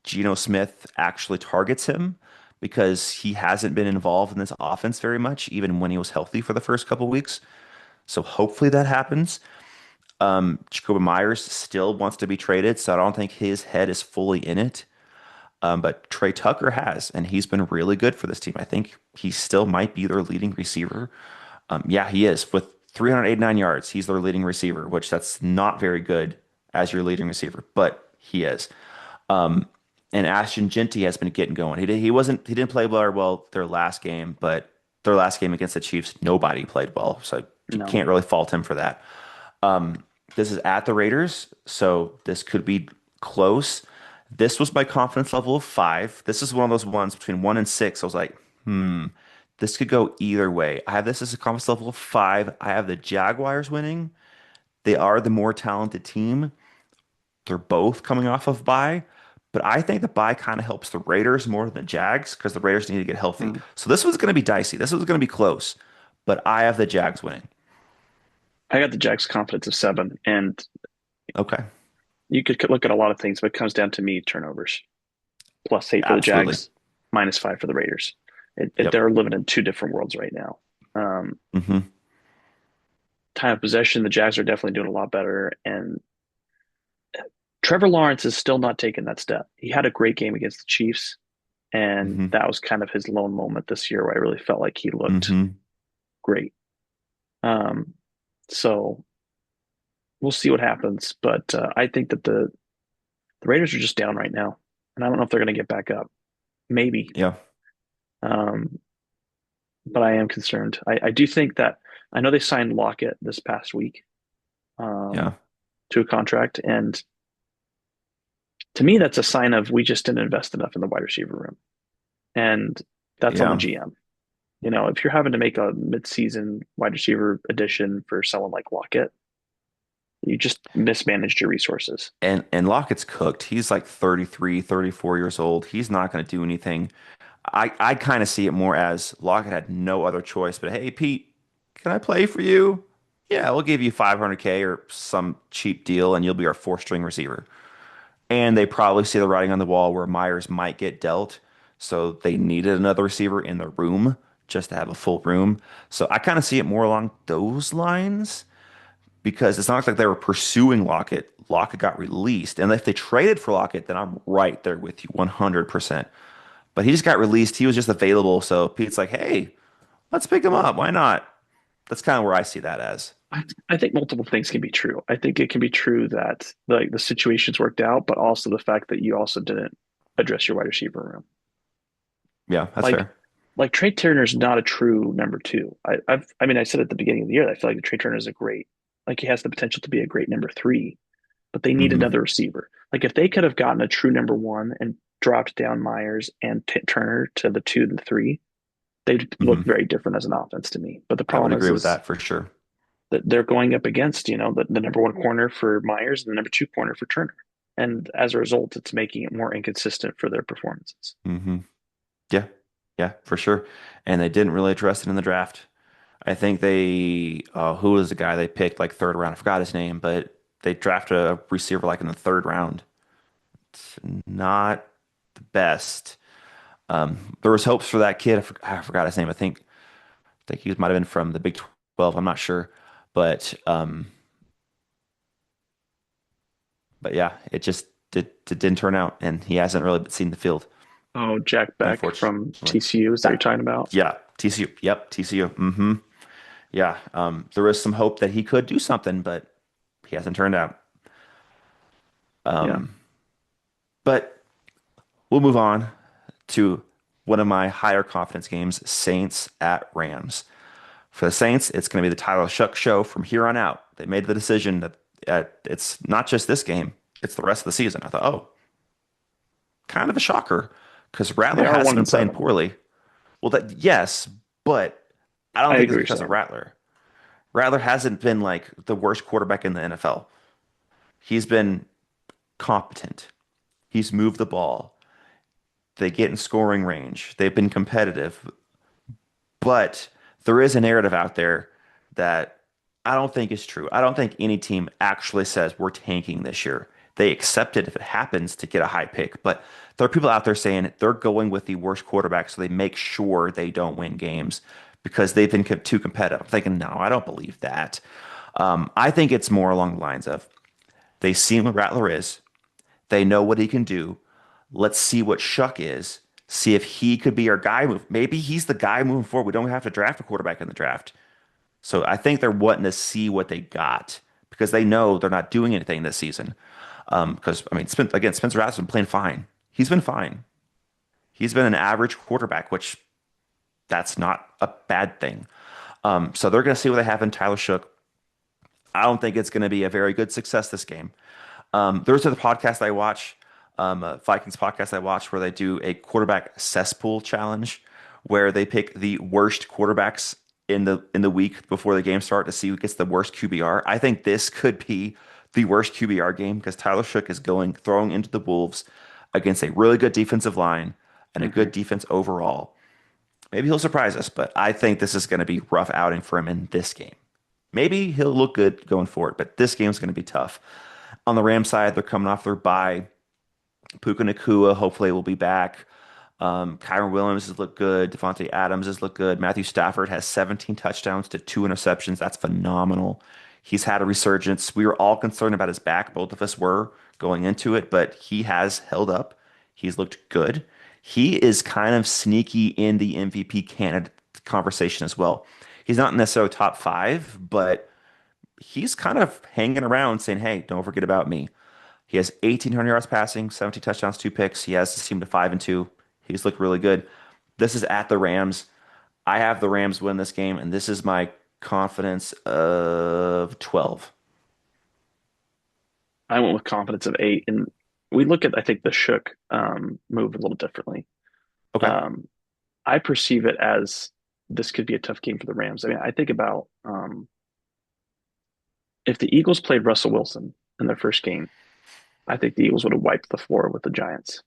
Geno Smith actually targets him because he hasn't been involved in this offense very much, even when he was healthy for the first couple weeks. So hopefully that happens. Jacoby Myers still wants to be traded, so I don't think his head is fully in it. But Trey Tucker has, and he's been really good for this team. I think he still might be their leading receiver. Yeah, he is. With 389 yards, he's their leading receiver, which that's not very good as your leading receiver, but he is. And Ashton Genty has been getting going. He didn't play very well their last game, but their last game against the Chiefs, nobody played well. So you No. can't really fault him for that. This is at the Raiders, so this could be close. This was my confidence level of 5. This is one of those ones between 1 and 6. I was like, this could go either way. I have this as a confidence level of 5. I have the Jaguars winning. They are the more talented team. They're both coming off of bye, but I think the bye kind of helps the Raiders more than the Jags because the Raiders need to get healthy. Mm. So this was going to be dicey. This was going to be close, but I have the Jags winning. I got the Jags confidence of 7, and Okay, you could look at a lot of things, but it comes down to me turnovers. +8 for the absolutely. Jags, -5 for the Raiders. Yep. They're living in two different worlds right now. Hmm. Time of possession, the Jags are definitely doing a lot better, and Trevor Lawrence is still not taking that step. He had a great game against the Chiefs, and Hmm. that was kind of his lone moment this year where I really felt like he looked Hmm. great. Um, so we'll see what happens, but I think that the Raiders are just down right now, and I don't know if they're going to get back up. Maybe, Yeah. um, but I am concerned. I do think that I know they signed Lockett this past week Yeah. um, to a contract, and to me, that's a sign of we just didn't invest enough in the wide receiver room, and that's on the Yeah. GM. If you're having to make a midseason wide receiver addition for someone like Lockett, you just mismanaged your resources. And Lockett's cooked. He's like 33, 34 years old. He's not going to do anything. I kind of see it more as Lockett had no other choice, but hey, Pete, can I play for you? Yeah, we'll give you 500K or some cheap deal, and you'll be our fourth string receiver. And they probably see the writing on the wall where Myers might get dealt. So they needed another receiver in the room just to have a full room. So I kind of see it more along those lines because it's not like they were pursuing Lockett. Lockett got released. And if they traded for Lockett, then I'm right there with you 100%. But he just got released. He was just available. So Pete's like, hey, let's pick him up. Why not? That's kind of where I see that as. I think multiple things can be true. I think it can be true that the situation's worked out, but also the fact that you also didn't address your wide receiver room. Yeah, that's Like fair. like Trey Turner's not a true number two. I mean I said at the beginning of the year that I feel like Trey Turner is a great like he has the potential to be a great number three, but they need Hmm. another receiver. Like if they could have gotten a true number one and dropped down Myers and Turner to the 2 and the 3, they'd look Hmm. very different as an offense to me. But the I would problem agree with is that for sure. that they're going up against, the number one corner for Myers and the number two corner for Turner. And as a result, it's making it more inconsistent for their performances. Hmm. Yeah, yeah, for sure. And they didn't really address it in the draft. I think who was the guy they picked like third round? I forgot his name, but they drafted a receiver like in the third round. It's not the best. There was hopes for that kid. I forgot his name. I think he might have been from the Big 12. I'm not sure, but but yeah, it didn't turn out, and he hasn't really seen the field, Oh, Jack Beck from unfortunately. TCU is that you're That talking about? yeah, TCU. Yep, TCU. Yeah. There was some hope that he could do something, but he hasn't turned out. Yeah. But we'll move on to one of my higher confidence games, Saints at Rams. For the Saints, it's going to be the Tyler Shuck show from here on out. They made the decision that it's not just this game, it's the rest of the season. I thought, oh, kind of a shocker because They Rattler are hasn't one been and playing seven. poorly. Well, that yes, but I don't I think agree it's what you're because of saying. Rattler. Rattler hasn't been like the worst quarterback in the NFL. He's been competent. He's moved the ball. They get in scoring range. They've been competitive. But there is a narrative out there that I don't think is true. I don't think any team actually says we're tanking this year. They accept it if it happens to get a high pick. But there are people out there saying they're going with the worst quarterback so they make sure they don't win games because they've been too competitive. I'm thinking, no, I don't believe that. I think it's more along the lines of they see what Rattler is. They know what he can do. Let's see what Shuck is. See if he could be our guy. Maybe he's the guy moving forward. We don't have to draft a quarterback in the draft. So I think they're wanting to see what they got because they know they're not doing anything this season. Because I mean, Spencer Rattler's been playing fine. He's been fine. He's been an average quarterback, which that's not a bad thing. So they're going to see what they have in Tyler Shook. I don't think it's going to be a very good success this game. There's a podcast I watch, a Vikings podcast I watch, where they do a quarterback cesspool challenge, where they pick the worst quarterbacks in the week before the game start to see who gets the worst QBR. I think this could be the worst QBR game because Tyler Shook is going throwing into the Wolves against a really good defensive line and a Hmm. good defense overall. Maybe he'll surprise us, but I think this is going to be rough outing for him in this game. Maybe he'll look good going forward, but this game's going to be tough. On the Ram side, they're coming off their bye. Puka Nakua hopefully will be back. Kyron Williams has looked good. Devontae Adams has looked good. Matthew Stafford has 17 touchdowns to 2 interceptions. That's phenomenal. He's had a resurgence. We were all concerned about his back. Both of us were going into it, but he has held up. He's looked good. He is kind of sneaky in the MVP candidate conversation as well. He's not necessarily top five, but he's kind of hanging around saying, hey, don't forget about me. He has 1,800 yards passing, 70 touchdowns, 2 picks. He has his team to 5-2. He's looked really good. This is at the Rams. I have the Rams win this game, and this is my confidence of 12. I went with confidence of 8, and we look at I think the Shook move a little differently. Okay. Um, I perceive it as this could be a tough game for the Rams. I mean, I think about if the Eagles played Russell Wilson in their first game, I think the Eagles would have wiped the floor with the Giants.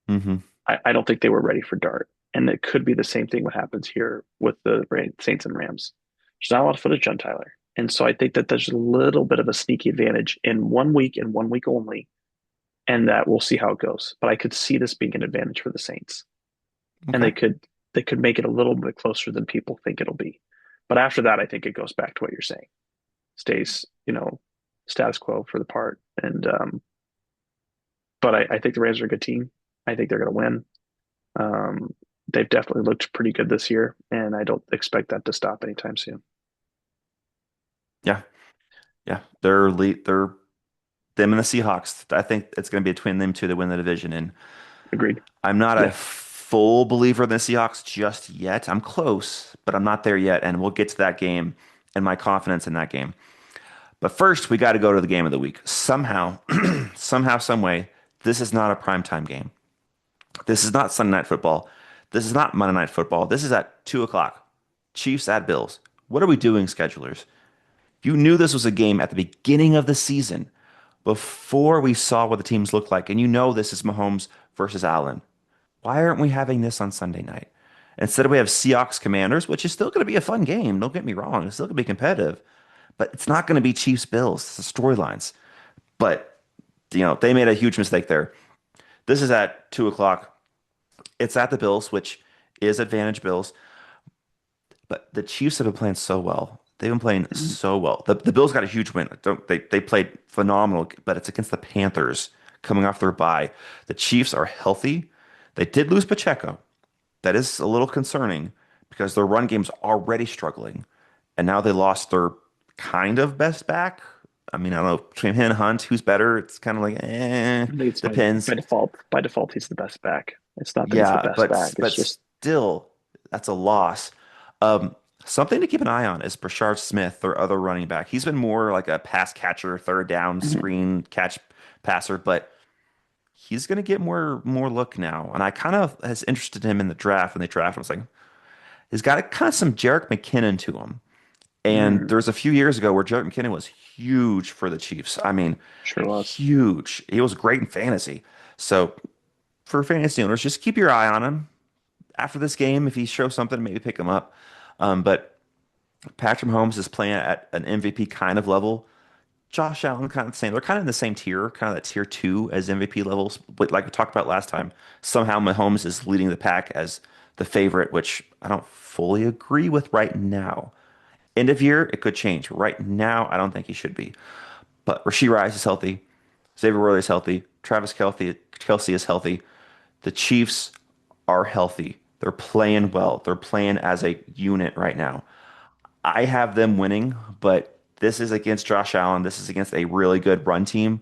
Hmm. I don't think they were ready for Dart. And it could be the same thing what happens here with the Saints and Rams. There's not a lot of footage on Tyler. And so I think that there's a little bit of a sneaky advantage in 1 week and 1 week only, and that we'll see how it goes. But I could see this being an advantage for the Saints. And Okay. they could make it a little bit closer than people think it'll be. But after that, I think it goes back to what you're saying. Stays, status quo for the part. And but I think the Rams are a good team. I think they're going to win. Um, they've definitely looked pretty good this year, and I don't expect that to stop anytime soon. Yeah. Yeah. They're them and the Seahawks. I think it's going to be between them two to win the division. And Agreed. I'm not a Yeah, full believer in the Seahawks just yet. I'm close, but I'm not there yet. And we'll get to that game and my confidence in that game. But first, we got to go to the game of the week. Somehow, some way, this is not a primetime game. This is not Sunday night football. This is not Monday night football. This is at 2 o'clock. Chiefs at Bills. What are we doing, schedulers? You knew this was a game at the beginning of the season before we saw what the teams look like. And you know this is Mahomes versus Allen. Why aren't we having this on Sunday night? Instead, we have Seahawks Commanders, which is still going to be a fun game. Don't get me wrong. It's still going to be competitive, but it's not going to be Chiefs Bills. It's the storylines. But, they made a huge mistake there. This is at 2 o'clock. It's at the Bills, which is advantage Bills, but the Chiefs have been playing so well. They've been playing Mhm. so well. The Bills got a huge win. Don't they played phenomenal, but it's against the Panthers coming off their bye. The Chiefs are healthy. They did lose Pacheco. That is a little concerning because their run game's already struggling. And now they lost their kind of best back. I mean, I don't know, between him and Hunt, who's better? It's kind of like, I think it's by depends. default. By default, he's the best back. It's not that he's the Yeah, best back. It's but just still, that's a loss. Um, Something to keep an eye on is Brashard Smith, their other running back. He's been more like a pass catcher, third down, mhm, screen catch passer, but he's going to get more look now. And I kind of has interested him in the draft when they drafted him. I was like, he's got kind of some Jerick McKinnon to him. And mm, there was a few years ago where Jerick McKinnon was huge for the Chiefs. I mean, sure was. huge. He was great in fantasy. So for fantasy owners, just keep your eye on him. After this game, if he shows something, maybe pick him up. But Patrick Mahomes is playing at an MVP kind of level. Josh Allen kind of the same. They're kind of in the same tier, kind of that tier two as MVP levels. But like we talked about last time, somehow Mahomes is leading the pack as the favorite, which I don't fully agree with right now. End of year, it could change. Right now, I don't think he should be. But Rashee Rice is healthy. Xavier Worley is healthy. Kelsey is healthy. The Chiefs are healthy. They're playing well. They're playing as a unit right now. I have them winning, but this is against Josh Allen. This is against a really good run team.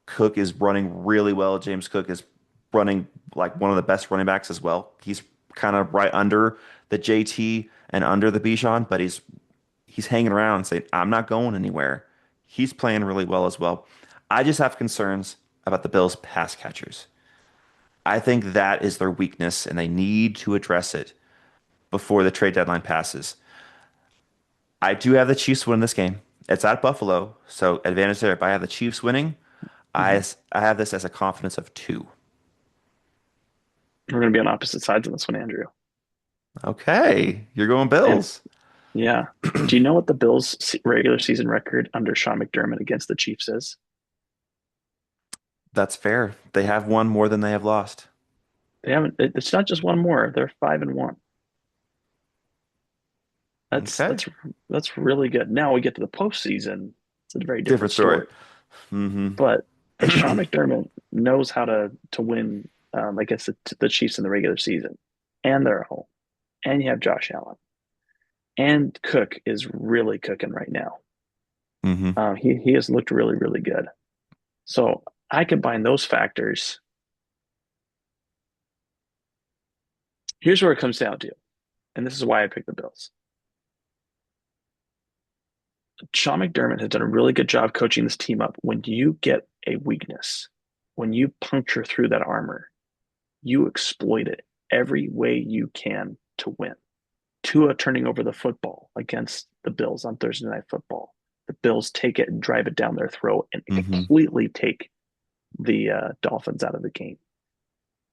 Cook is running really well. James Cook is running like one of the best running backs as well. He's kind of right under the JT and under the Bijan, but he's hanging around saying, I'm not going anywhere. He's playing really well as well. I just have concerns about the Bills' pass catchers. I think that is their weakness, and they need to address it before the trade deadline passes. I do have the Chiefs win this game. It's at Buffalo, so advantage there. If I have the Chiefs winning, Mhm. I have this as a confidence of two. We're going to be on opposite sides on this one, Andrew. Okay, you're going And Bills. yeah, do you know what the Bills' regular season record under Sean McDermott against the Chiefs is? That's fair. They have won more than they have lost. They haven't. It's not just one more. They're 5-1. That's Okay, that's that's really good. Now we get to the postseason. It's a very different different story. story. Hmm. But Sean McDermott knows how to win against the Chiefs in the regular season, and they're at home. And you have Josh Allen, and Cook is really cooking right now. Hmm. He has looked really good. So I combine those factors. Here's where it comes down to, and this is why I picked the Bills. Sean McDermott has done a really good job coaching this team up. When you get a weakness, when you puncture through that armor, you exploit it every way you can to win. Tua turning over the football against the Bills on Thursday Night Football. The Bills take it and drive it down their throat and Hmm. completely take the Dolphins out of the game.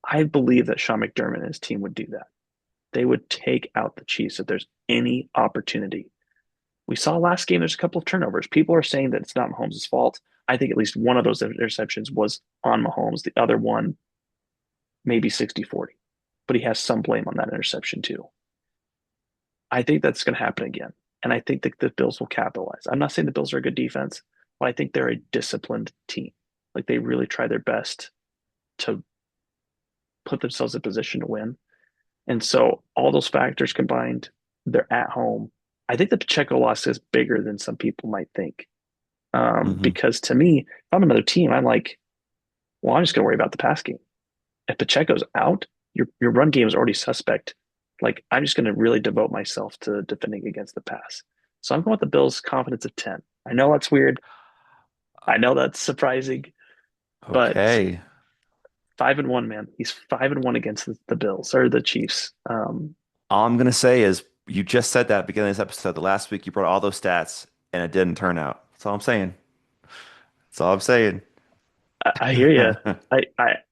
I believe that Sean McDermott and his team would do that. They would take out the Chiefs if there's any opportunity. We saw last game there's a couple of turnovers. People are saying that it's not Mahomes' fault. I think at least one of those interceptions was on Mahomes. The other one, maybe 60-40. But he has some blame on that interception too. I think that's going to happen again. And I think that the Bills will capitalize. I'm not saying the Bills are a good defense, but I think they're a disciplined team. Like they really try their best to put themselves in position to win. And so all those factors combined, they're at home. I think the Pacheco loss is bigger than some people might think. Hmm. Because to me, if I'm another team, I'm like, well, I'm just going to worry about the pass game. If Pacheco's out, your run game is already suspect. Like I'm just going to really devote myself to defending against the pass. So I'm going with the Bills' confidence of 10. I know that's weird. I know that's surprising, but Okay. 5-1, man. He's 5-1 against the Bills or the Chiefs. All I'm gonna say is you just said that at the beginning of this episode. The last week you brought all those stats and it didn't turn out. That's all I'm saying. That's all I'm saying. I hear you. I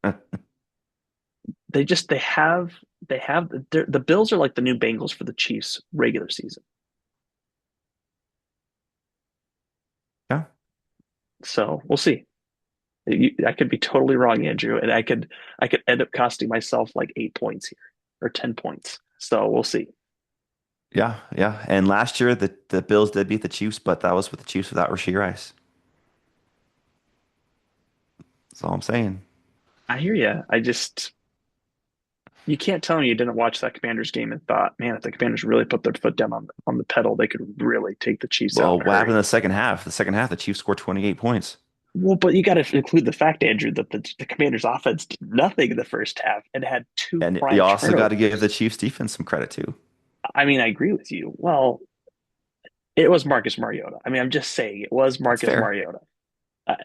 they have the Bills are like the new Bengals for the Chiefs regular season. Yeah. So we'll see. I could be totally wrong, Andrew, and I could end up costing myself like 8 points here or 10 points. So we'll see. Yeah, yeah. And last year the Bills did beat the Chiefs, but that was with the Chiefs without Rasheed Rice. That's all I'm saying. I hear you. You can't tell me you didn't watch that Commanders game and thought, man, if the Commanders really put their foot down on the pedal, they could really take the Chiefs out Well, in a what happened in hurry. the second half? The second half, the Chiefs scored 28 points. Well, but you got to include the fact, Andrew, that the Commanders' offense did nothing in the first half and had two And you prime also got to give the turnovers. Chiefs defense some credit too. I mean, I agree with you. Well, it was Marcus Mariota. I mean, I'm just saying it was That's Marcus fair. Mariota. I,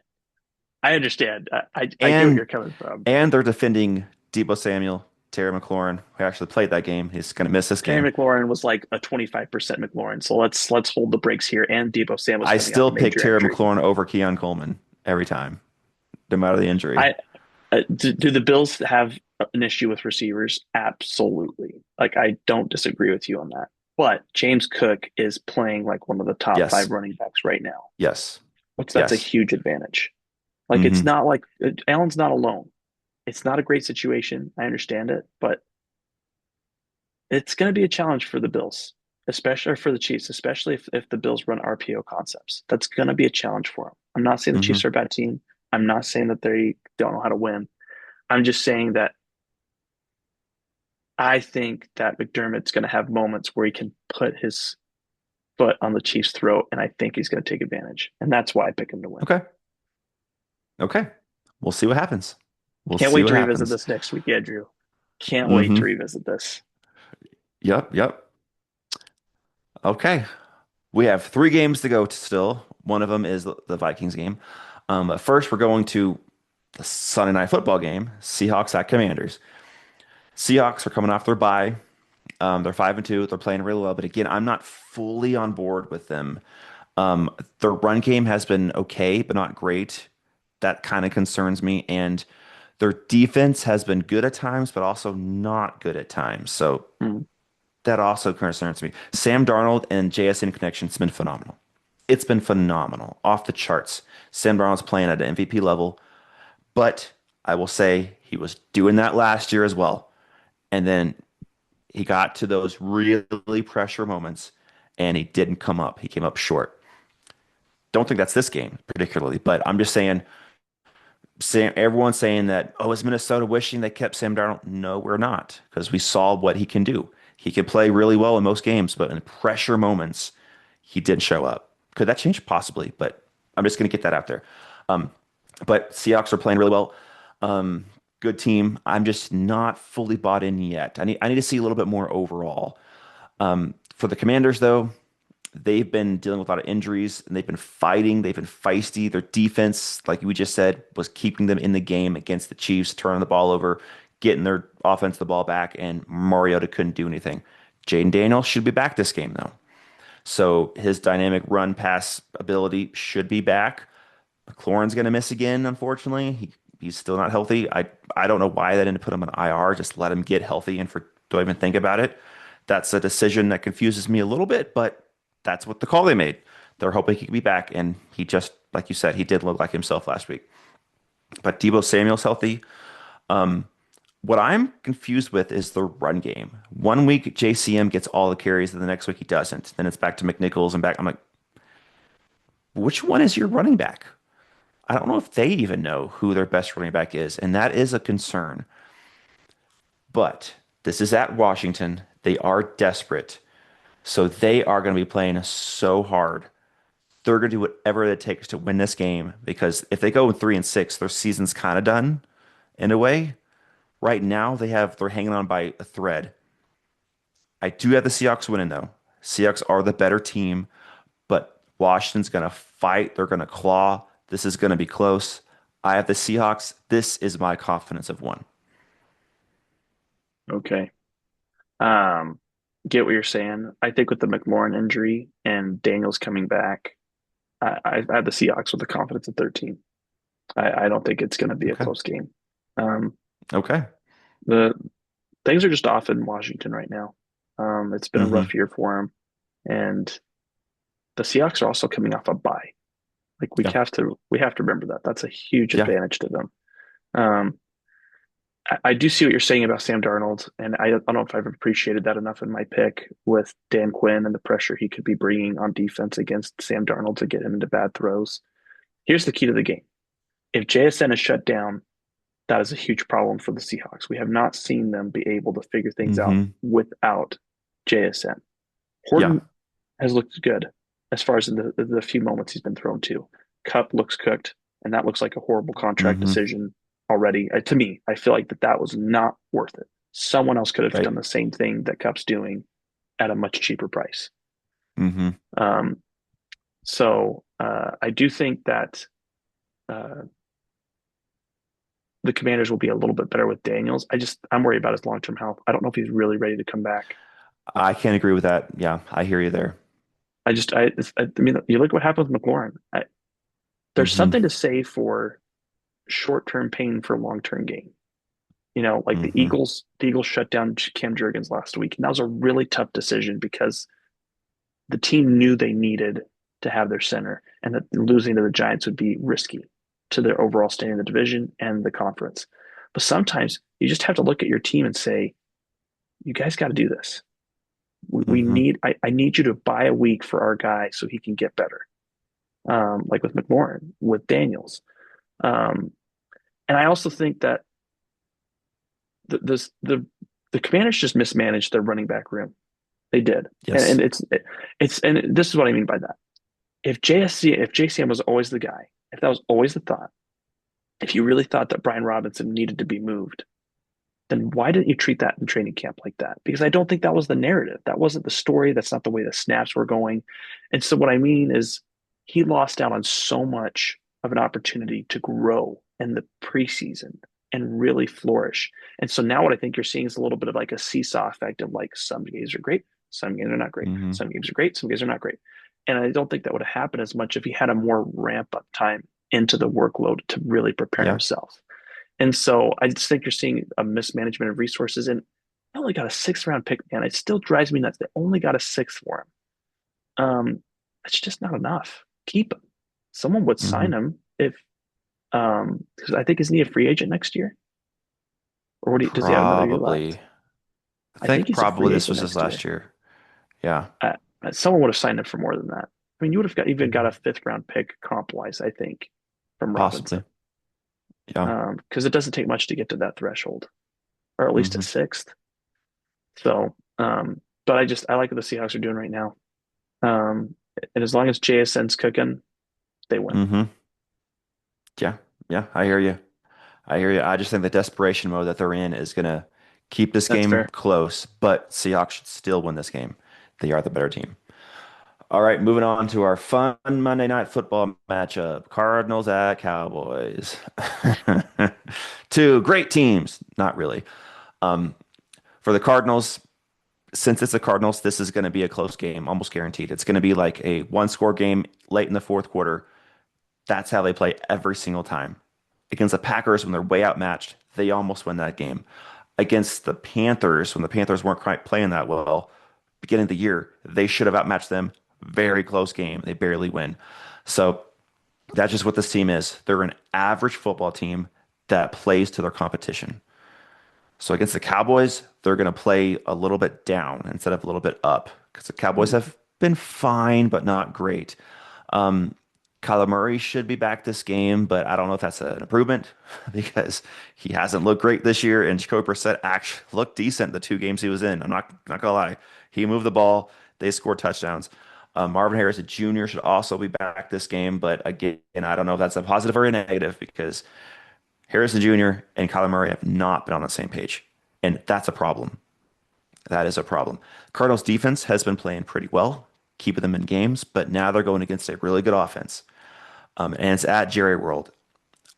I understand. I get what And you're coming from. and they're defending Debo Samuel, Terry McLaurin, who actually played that game. He's going to miss this game. Terry McLaurin was like a 25% McLaurin. So let's hold the brakes here. And Debo Samuel's I coming off still a pick major Terry injury. McLaurin over Keon Coleman every time, no matter the injury. I do the Bills have an issue with receivers? Absolutely. Like I don't disagree with you on that. But James Cook is playing like one of the top five Yes, running backs right now. yes, That's a yes. huge advantage. Like it's Hmm. not like Allen's not alone. It's not a great situation. I understand it, but it's going to be a challenge for the Bills, especially or for the Chiefs, especially if the Bills run RPO concepts. That's going to be a challenge for them. I'm not saying the Hmm. Chiefs are a bad team. I'm not saying that they don't know how to win. I'm just saying that I think that McDermott's going to have moments where he can put his foot on the Chiefs' throat, and I think he's going to take advantage. And that's why I pick him to win. Okay, okay. We'll see what happens. We'll Can't see wait what to revisit happens. this next week, Andrew. Can't wait to Hmm. revisit this. Yep, yep. Okay. We have three games to go still. One of them is the Vikings game. But first, we're going to the Sunday night football game, Seahawks at Commanders. Seahawks are coming off their bye. They're 5-2. They're playing really well. But again, I'm not fully on board with them. Their run game has been okay, but not great. That kind of concerns me. And their defense has been good at times, but also not good at times. So Hmm. that also concerns me. Sam Darnold and JSN connection's been phenomenal. It's been phenomenal, off the charts. Sam Darnold's playing at an MVP level, but I will say he was doing that last year as well. And then he got to those really pressure moments and he didn't come up. He came up short. Don't think that's this game particularly, but I'm just saying, everyone's saying that, oh, is Minnesota wishing they kept Sam Darnold? No, we're not, because we saw what he can do. He can play really well in most games, but in pressure moments, he didn't show up. Could that change? Possibly, but I'm just going to get that out there. But Seahawks are playing really well. Good team. I'm just not fully bought in yet. I need to see a little bit more overall. For the Commanders, though, they've been dealing with a lot of injuries and they've been fighting. They've been feisty. Their defense, like we just said, was keeping them in the game against the Chiefs, turning the ball over, getting their offense the ball back, and Mariota couldn't do anything. Jaden Daniels should be back this game, though. So his dynamic run pass ability should be back. McLaurin's going to miss again, unfortunately. He's still not healthy. I don't know why they didn't put him on IR. Just let him get healthy and don't even think about it. That's a decision that confuses me a little bit, but that's what the call they made. They're hoping he could be back, and he just, like you said, he did look like himself last week. But Debo Samuel's healthy. What I'm confused with is the run game. One week JCM gets all the carries, and the next week he doesn't. Then it's back to McNichols and back. I'm like, which one is your running back? I don't know if they even know who their best running back is, and that is a concern. But this is at Washington. They are desperate. So they are going to be playing so hard. They're going to do whatever it takes to win this game because if they go 3-6, their season's kind of done in a way. Right now, they're hanging on by a thread. I do have the Seahawks winning though. Seahawks are the better team, but Washington's going to fight. They're going to claw. This is going to be close. I have the Seahawks. This is my confidence of one. Okay. Um, get what you're saying. I think with the McLaurin injury and Daniels coming back, I have the Seahawks with the confidence of 13. I don't think it's going to be a Okay. close game. Um, Okay. the things are just off in Washington right now. It's been a Hmm. rough year for them, and the Seahawks are also coming off a bye. Like Yeah. we have to remember that. That's a huge Yeah. advantage to them. Um, I do see what you're saying about Sam Darnold, and I don't know if I've appreciated that enough in my pick with Dan Quinn and the pressure he could be bringing on defense against Sam Darnold to get him into bad throws. Here's the key to the game. If JSN is shut down, that is a huge problem for the Seahawks. We have not seen them be able to figure things out Hmm. without JSN. Yeah. Horton has looked good as far as the few moments he's been thrown to. Cup looks cooked, and that looks like a horrible contract Hmm. decision already. To me, I feel like that was not worth it. Someone else could have Right. done the same thing that Cup's doing at a much cheaper price. Hmm. Um, I do think that uh, the Commanders will be a little bit better with Daniels. I'm worried about his long term health. I don't know if he's really ready to come back. I can't agree with that. Yeah, I hear you there. I mean, you look what happened with McLaurin. There's Hmm. something to say for short term pain for long term gain. Like Hmm. The Eagles shut down Cam Jurgens last week, and that was a really tough decision because the team knew they needed to have their center, and that losing to the Giants would be risky to their overall standing in the division and the conference. But sometimes you just have to look at your team and say, "You guys got to do this. We Hmm. need. I need you to buy a week for our guy so he can get better." Like with McLaurin, with Daniels, um, and I also think that the the the, the Commanders just mismanaged their running back room. They did, and Yes. and this is what I mean by that. If JCM was always the guy, if that was always the thought, if you really thought that Brian Robinson needed to be moved, then why didn't you treat that in training camp like that? Because I don't think that was the narrative. That wasn't the story. That's not the way the snaps were going. And so what I mean is he lost out on so much of an opportunity to grow in the preseason and really flourish. And so now what I think you're seeing is a little bit of like a seesaw effect of like some games are great, some games are not great. Hmm. Some games are great, some games are not great. And I don't think that would have happened as much if he had a more ramp up time into the workload to really prepare Yeah. himself. And so I just think you're seeing a mismanagement of resources. And I only got a sixth round pick, man. It still drives me nuts. They only got a sixth for him. It's just not enough. Keep him. Someone would sign Hmm. him if, because I think isn't he a free agent next year, or does he have another year left? Probably. I I think think he's a probably free this agent was his next last year. year. Yeah, Uh, Someone would have signed him for more than that. I mean, you would have even got a Mhm. fifth round pick comp wise, I think, from Possibly. Robinson, Yeah. because it doesn't take much to get to that threshold, or at least a Hmm. sixth. So, but I like what the Seahawks are doing right now. And as long as JSN's cooking, they win. Hmm. Yeah. Yeah. I hear you. I hear you. I just think the desperation mode that they're in is gonna keep this That's game fair. close, but Seahawks should still win this game. They are the better team. All right, moving on to our fun Monday night football matchup. Cardinals at Cowboys. Two great teams. Not really. Um, for the Cardinals, since it's the Cardinals, this is going to be a close game, almost guaranteed. It's going to be like a one-score game late in the fourth quarter. That's how they play every single time. Against the Packers, when they're way outmatched, they almost win that game. Against the Panthers, when the Panthers weren't quite playing that well, beginning of the year, they should have outmatched them. Very close game. They barely win. So that's just what this team is. They're an average football team that plays to their competition. So against the Cowboys, they're going to play a little bit down instead of a little bit up because the Cowboys have been fine, but not great. Um, Kyler Murray should be back this game, but I don't know if that's an improvement because he hasn't looked great this year. And Jacoby Brissett actually looked decent the two games he was in. I'm not gonna lie, he moved the ball. They scored touchdowns. Marvin Harrison Jr. should also be back this game, but again, I don't know if that's a positive or a negative because Harrison Jr. and Kyler Murray have not been on the same page, and that's a problem. That is a problem. Cardinals defense has been playing pretty well, keeping them in games, but now they're going against a really good offense. And it's at Jerry World.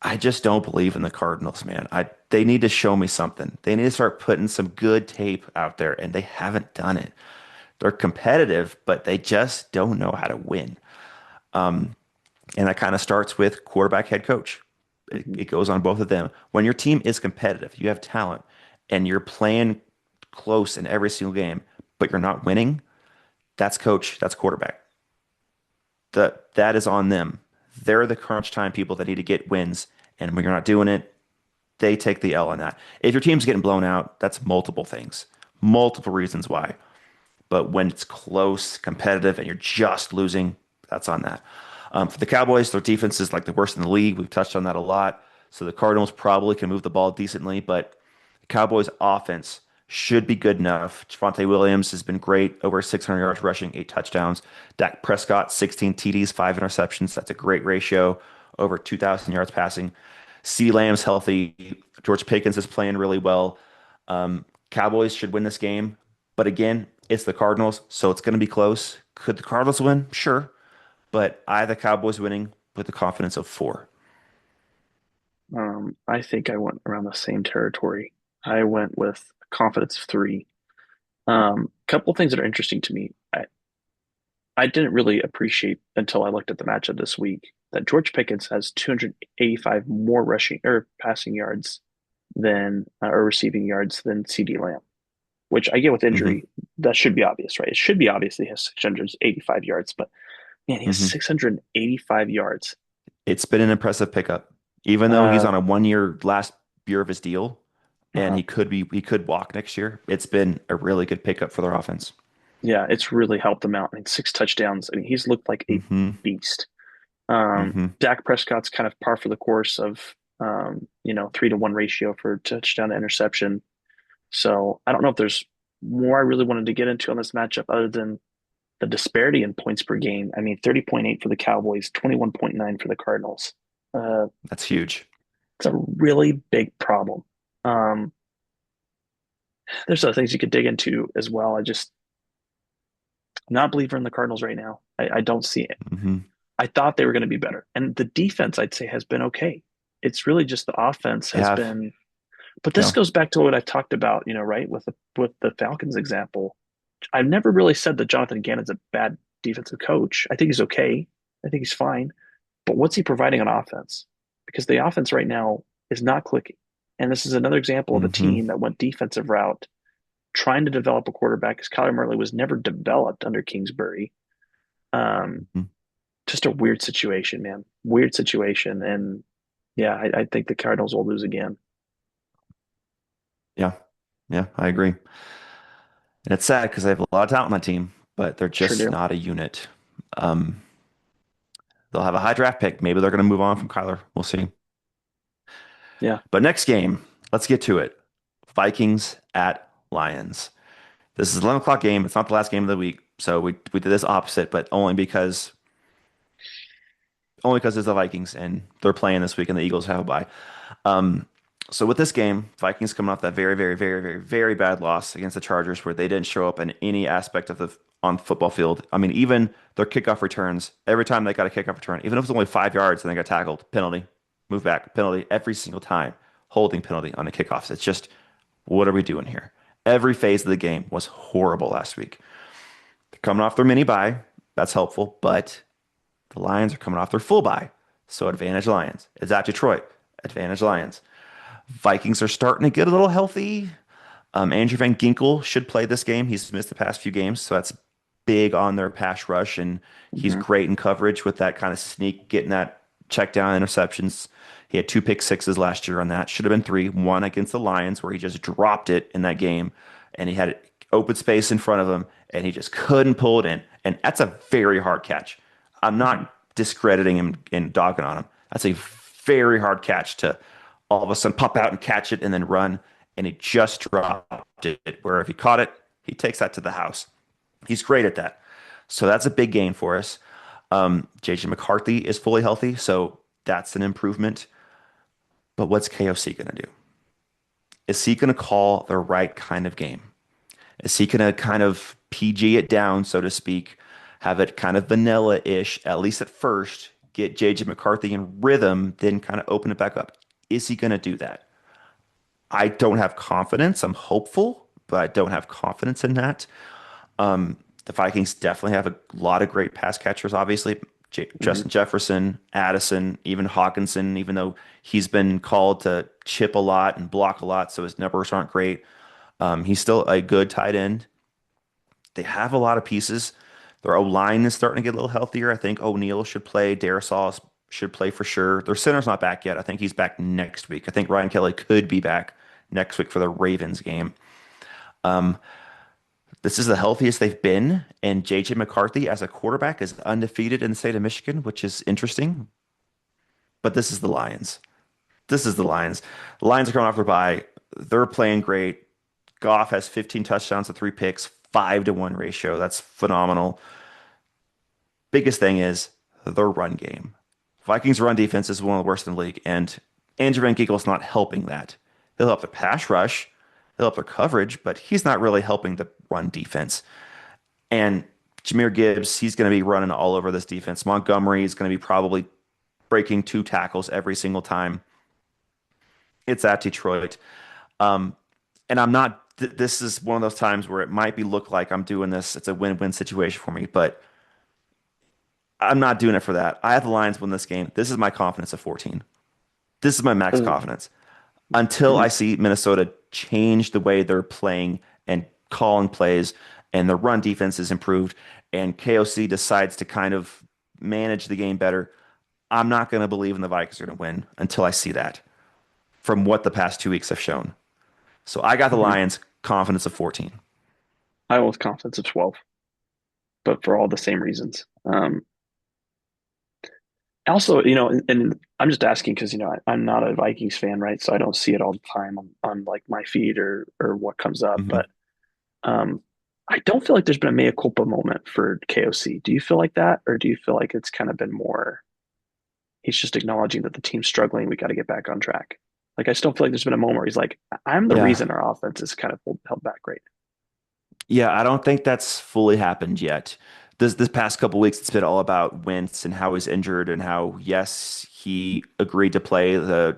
I just don't believe in the Cardinals, man. They need to show me something. They need to start putting some good tape out there, and they haven't done it. They're competitive, but they just don't know how to win. And that kind of starts with quarterback, head coach. Mm-hmm. It goes on both of them. When your team is competitive, you have talent, and you're playing close in every single game, but you're not winning, that's coach, that's quarterback. That is on them. They're the crunch time people that need to get wins. And when you're not doing it, they take the L on that. If your team's getting blown out, that's multiple things, multiple reasons why. But when it's close, competitive, and you're just losing, that's on that. For the Cowboys, their defense is like the worst in the league. We've touched on that a lot. So the Cardinals probably can move the ball decently, but the Cowboys' offense should be good enough. Javonte Williams has been great, over 600 yards rushing, 8 touchdowns. Dak Prescott, 16 TDs, 5 interceptions. That's a great ratio, over 2,000 yards passing. CeeDee Lamb's healthy. George Pickens is playing really well. Cowboys should win this game, but again, it's the Cardinals, so it's going to be close. Could the Cardinals win? Sure, but I have the Cowboys winning with the confidence of 4. I think I went around the same territory. I went with confidence of three. Couple of things that are interesting to me. I didn't really appreciate until I looked at the matchup this week that George Pickens has 285 more rushing or passing yards than or receiving yards than CeeDee Lamb, which I get with Hmm. injury. That should be obvious, right? It should be obvious he has 685 yards, but man, he has Hmm. 685 yards. It's been an impressive pickup, even though he's Uh, on a 1 year last year of his deal, and uh he could walk next year. It's been a really good pickup for their offense. Yeah, it's really helped him out. I mean, 6 touchdowns. I mean, he's looked like a Hmm. beast. Hmm. Dak Prescott's kind of par for the course of 3-to-1 ratio for touchdown to interception. So I don't know if there's more I really wanted to get into on this matchup other than the disparity in points per game. I mean, 30.8 for the Cowboys, 21.9 for the Cardinals. Uh, That's huge. it's a really big problem. Um, there's other things you could dig into as well. I'm not a believer in the Cardinals right now. I don't see it. Hmm. I thought they were going to be better. And the defense, I'd say, has been okay. It's really just the offense They has have, been. But this yeah. goes back to what I talked about, right, with the Falcons example. I've never really said that Jonathan Gannon's a bad defensive coach. I think he's okay. I think he's fine. But what's he providing on offense? Because the offense right now is not clicking. And this is another example of a Hmm. team that went defensive route, trying to develop a quarterback because Kyler Murray was never developed under Kingsbury. Um, Hmm. just a weird situation, man. Weird situation. And yeah, I think the Cardinals will lose again. Yeah, yeah, I agree. And it's sad because they have a lot of talent on the team, but they're Sure just do. not a unit. Um, they'll have a high draft pick. Maybe they're going to move on from Kyler. We'll see. Yeah. But next game, let's get to it. Vikings at Lions. This is an 11 o'clock game. It's not the last game of the week. So we did this opposite, but only because it's the Vikings and they're playing this week and the Eagles have a bye. Um, so with this game, Vikings coming off that very, very, very, very, very bad loss against the Chargers, where they didn't show up in any aspect of the on the football field. I mean, even their kickoff returns, every time they got a kickoff return, even if it was only 5 yards and they got tackled, penalty, move back, penalty, every single time, holding penalty on the kickoffs. It's just, what are we doing here? Every phase of the game was horrible last week. They're coming off their mini bye, that's helpful, but the Lions are coming off their full bye. So advantage Lions. It's at Detroit. Advantage Lions. Vikings are starting to get a little healthy. Andrew Van Ginkel should play this game. He's missed the past few games, so that's big on their pass rush, and he's Hmm. great in coverage with that kind of sneak, getting that check down interceptions. He had 2 pick sixes last year on that. Should have been three. One against the Lions, where he just dropped it in that game, and he had open space in front of him, and he just couldn't pull it in. And that's a very hard catch. I'm Hmm. not discrediting him and dogging on him. That's a very hard catch to all of a sudden pop out and catch it and then run. And he just dropped it. Where if he caught it, he takes that to the house. He's great at that. So that's a big gain for us. JJ McCarthy is fully healthy, so that's an improvement. But what's KOC going to do? Is he going to call the right kind of game? Is he going to kind of PG it down, so to speak, have it kind of vanilla-ish, at least at first, get JJ McCarthy in rhythm, then kind of open it back up? Is he going to do that? I don't have confidence. I'm hopeful, but I don't have confidence in that. The Vikings definitely have a lot of great pass catchers, obviously. Hmm. Justin Jefferson, Addison, even Hawkinson, even though he's been called to chip a lot and block a lot, so his numbers aren't great. He's still a good tight end. They have a lot of pieces. Their O line is starting to get a little healthier. I think O'Neal should play. Darisaw is should play for sure. Their center's not back yet. I think he's back next week. I think Ryan Kelly could be back next week for the Ravens game. This is the healthiest they've been, and JJ McCarthy as a quarterback is undefeated in the state of Michigan, which is interesting. But this is the Lions. This is the Lions. The Lions are coming off their bye. They're playing great. Goff has 15 touchdowns to 3 picks, 5-1 ratio. That's phenomenal. Biggest thing is their run game. Vikings run defense is one of the worst in the league, and Andrew Van Ginkel's not helping that. He'll help the pass rush, he'll help their coverage, but he's not really helping the run defense. And Jahmyr Gibbs, he's going to be running all over this defense. Montgomery is going to be probably breaking 2 tackles every single time. It's at Detroit. Um, and I'm not, this is one of those times where it might be look like I'm doing this. It's a win-win situation for me, but I'm not doing it for that. I have the Lions win this game. This is my confidence of 14. This is my max confidence. Until I Mhm. see Minnesota change the way they're playing and calling plays and the run defense is improved and KOC decides to kind of manage the game better, I'm not going to believe in the Vikings are going to win until I see that from what the past 2 weeks have shown. So I got the Mhm. Lions confidence of 14. I went with confidence of 12, but for all the same reasons. Also, and I'm just asking because, I'm not a Vikings fan, right? So I don't see it all the time on like my feed or what comes up. Mhm. But um, I don't feel like there's been a mea culpa moment for KOC. Do you feel like that? Or do you feel like it's kind of been more, he's just acknowledging that the team's struggling. We got to get back on track. Like, I still feel like there's been a moment where he's like, I'm the Yeah. reason our offense is kind of held back right Yeah, I don't think that's fully happened yet. This past couple weeks, it's been all about Wentz and how he's injured and how, yes, he agreed to play. The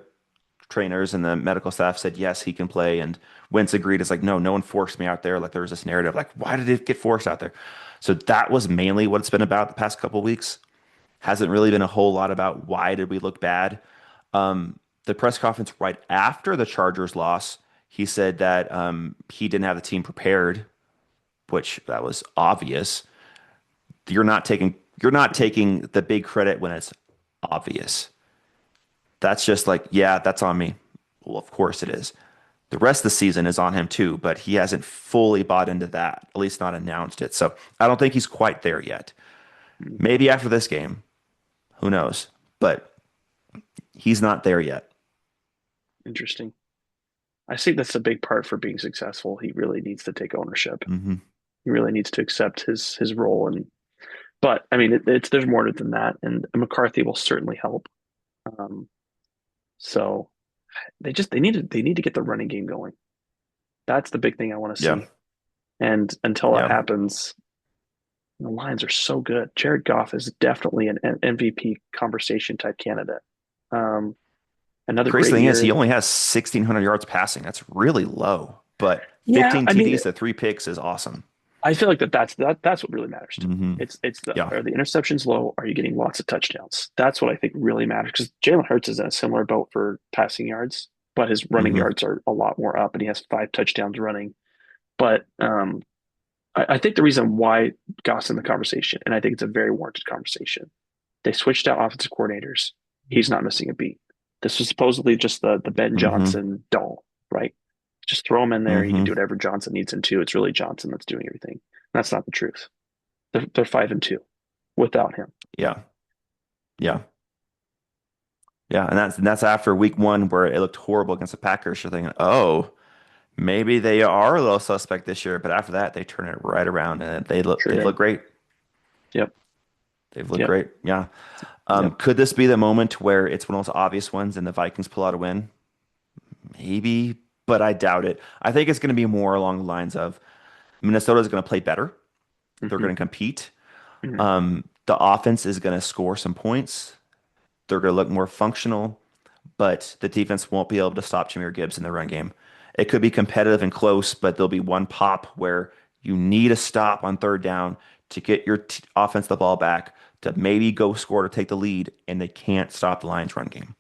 trainers and the medical staff said, yes, he can play. And Wentz agreed. It's like, no, no one forced me out there. Like there was this narrative, like, why did it get forced out there? So that was mainly what it's been about the past couple weeks. Hasn't really been a whole lot about why did we look bad. The press conference right after the Chargers loss, he said that he didn't have the team prepared, which that was obvious. You're not taking you're not now. taking the big credit when it's obvious. That's just like, yeah, that's on me. Well, of course it is. The rest of the season is on him too, but he hasn't fully bought into that, at least not announced it. So I don't think he's quite there yet. Mhm. Maybe after this game, who knows? But he's not there yet. Interesting. I think that's a big part for being successful. He really needs to take ownership. Hmm. He really needs to accept his role. But I mean, it's there's more to it than that, and McCarthy will certainly help. Um, so they need to get the running game going. That's the big thing I want to Yeah. see. And until that Yeah. happens, the Lions are so good. Jared Goff is definitely an MVP conversation type candidate. Um, Another Crazy great thing is he year. only has 1,600 yards passing. That's really low, but Yeah, 15 I mean, TDs to 3 picks is awesome. I feel like that's what really matters to me. Hmm. It's the Yeah. are the interceptions low? Are you getting lots of touchdowns? That's what I think really matters because Jalen Hurts is in a similar boat for passing yards, but his running Hmm. yards are a lot more up, and he has 5 touchdowns running. But I think the reason why Goss in the conversation, and I think it's a very warranted conversation, they switched out offensive coordinators. He's not missing a beat. This was supposedly just the Ben Hmm. Johnson doll, right? Just throw him in there. He can Hmm. do whatever Johnson needs him to. It's really Johnson that's doing everything. That's not the truth. They're 5-2 without him. Yeah. Yeah. Yeah. And that's after week one where it looked horrible against the Packers. You're thinking, oh, maybe they are a little suspect this year. But after that, they turn it right around and Sure they've did. looked great. Yep. They've looked Yep. great. Yeah. Yep. Could this be the moment where it's one of those obvious ones and the Vikings pull out a win? Maybe, but I doubt it. I think it's going to be more along the lines of Minnesota's going to play better. They're Hmm. going to compete. Hmm. The offense is going to score some points. They're going to look more functional, but the defense won't be able to stop Jahmyr Gibbs in the run game. It could be competitive and close, but there'll be one pop where you need a stop on third down to get your offense the ball back to maybe go score to take the lead, and they can't stop the Lions run game.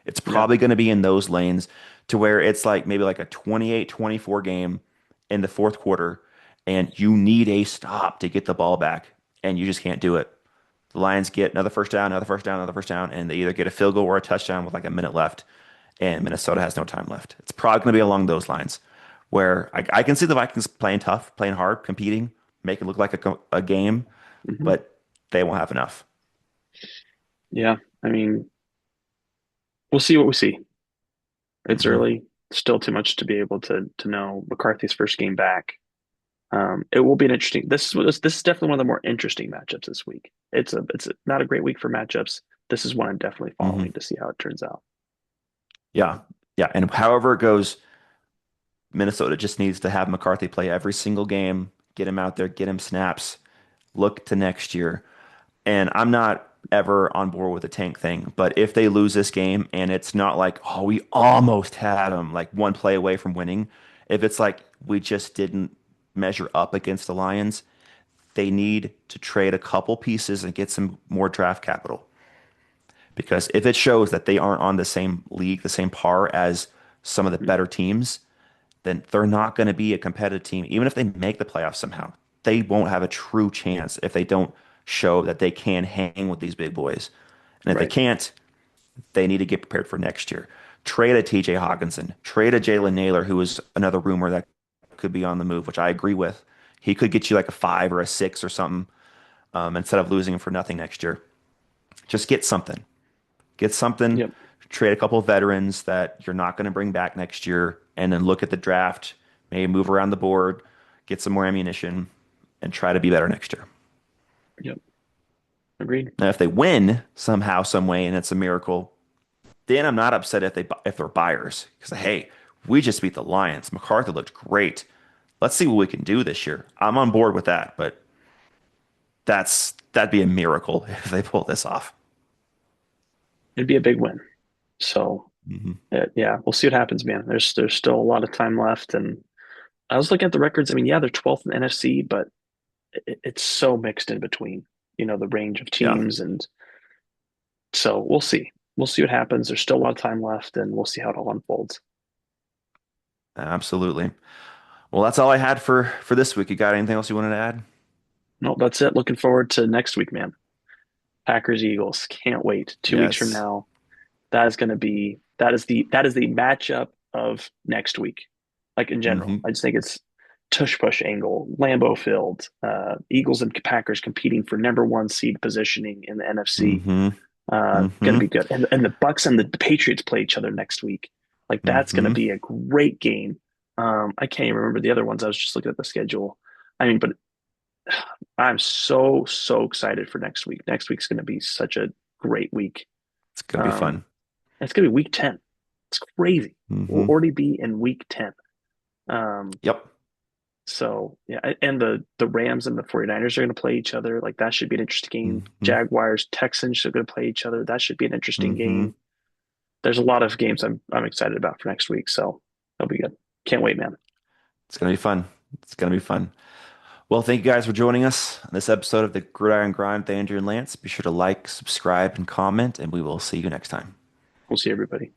It's Yep. probably going to be in those lanes to where it's like maybe like a 28-24 game in the fourth quarter, and you need a stop to get the ball back, and you just can't do it. The Lions get another first down, another first down, another first down, and they either get a field goal or a touchdown with like a minute left, and Minnesota has no time left. It's probably going to be along those lines, where I can see the Vikings playing tough, playing hard, competing, make it look like a game, Hmm. but they won't have enough. Yeah, I mean, we'll see what we see. It's Hmm. early, still too much to be able to know. McCarthy's first game back. It will be an interesting. This is definitely one of the more interesting matchups this week. Not a great week for matchups. This is one I'm definitely Hmm. following to see how it turns out. Yeah, yeah, and however it goes, Minnesota just needs to have McCarthy play every single game, get him out there, get him snaps, look to next year. And I'm not ever on board with the tank thing, but if they lose this game and it's not like, oh, we almost had them, like one play away from winning, if it's like we just didn't measure up against the Lions, they need to trade a couple pieces and get some more draft capital. Because if it shows that they aren't on the same league, the same par as some of the better teams, then they're not going to be a competitive team. Even if they make the playoffs somehow, they won't have a true chance if they don't show that they can hang with these big boys. And if they Right. can't, they need to get prepared for next year. Trade a TJ Hawkinson, trade a Jalen Naylor, who is another rumor that could be on the move, which I agree with. He could get you like a 5 or a 6 or something, instead of losing him for nothing next year. Just get something. Get something, Yep. trade a couple of veterans that you're not going to bring back next year, and then look at the draft, maybe move around the board, get some more ammunition, and try to be better next year. Yep. Agreed. Now, if they win somehow, some way, and it's a miracle, then I'm not upset if they're buyers because hey, we just beat the Lions. McCarthy looked great. Let's see what we can do this year. I'm on board with that, but that'd be a miracle if they pull this off. It'd be a big win. So Hmm. yeah, we'll see what happens, man. There's still a lot of time left, and I was looking at the records. I mean, yeah, they're 12th in the NFC, but it's so mixed in between. The range of Yeah, teams, and so we'll see. We'll see what happens. There's still a lot of time left, and we'll see how it all unfolds. absolutely. Well, that's all I had for this week. You got anything else you wanted to add? No, that's it. Looking forward to next week, man. Packers Eagles. Can't wait. 2 weeks from Yes. now, that is the matchup of next week. Like in general, Hmm. I just think it's tush push angle, Lambeau Field, Eagles and Packers competing for number one seed positioning in the NFC. Hmm. Going to Hmm. be good, and the Bucks and the Patriots play each other next week. Like that's going to Hmm. be a great game. I can't even remember the other ones. I was just looking at the schedule. I mean, but I'm so excited for next week. Next week's going to be such a great week. It's gonna be Um, fun. it's going to be week 10. It's crazy. We'll Hmm. already be in week 10. Um, Yep. so yeah, and the Rams and the 49ers are going to play each other. Like that should be an interesting game. Hmm. Jaguars, Texans are going to play each other. That should be an interesting Hmm. game. There's a lot of games I'm excited about for next week, so that'll be good. Can't wait, man. It's gonna be fun. It's gonna be fun. Well, thank you guys for joining us on this episode of the Gridiron Grind with Andrew and Lance. Be sure to like, subscribe, and comment, and we will see you next time. We'll see everybody.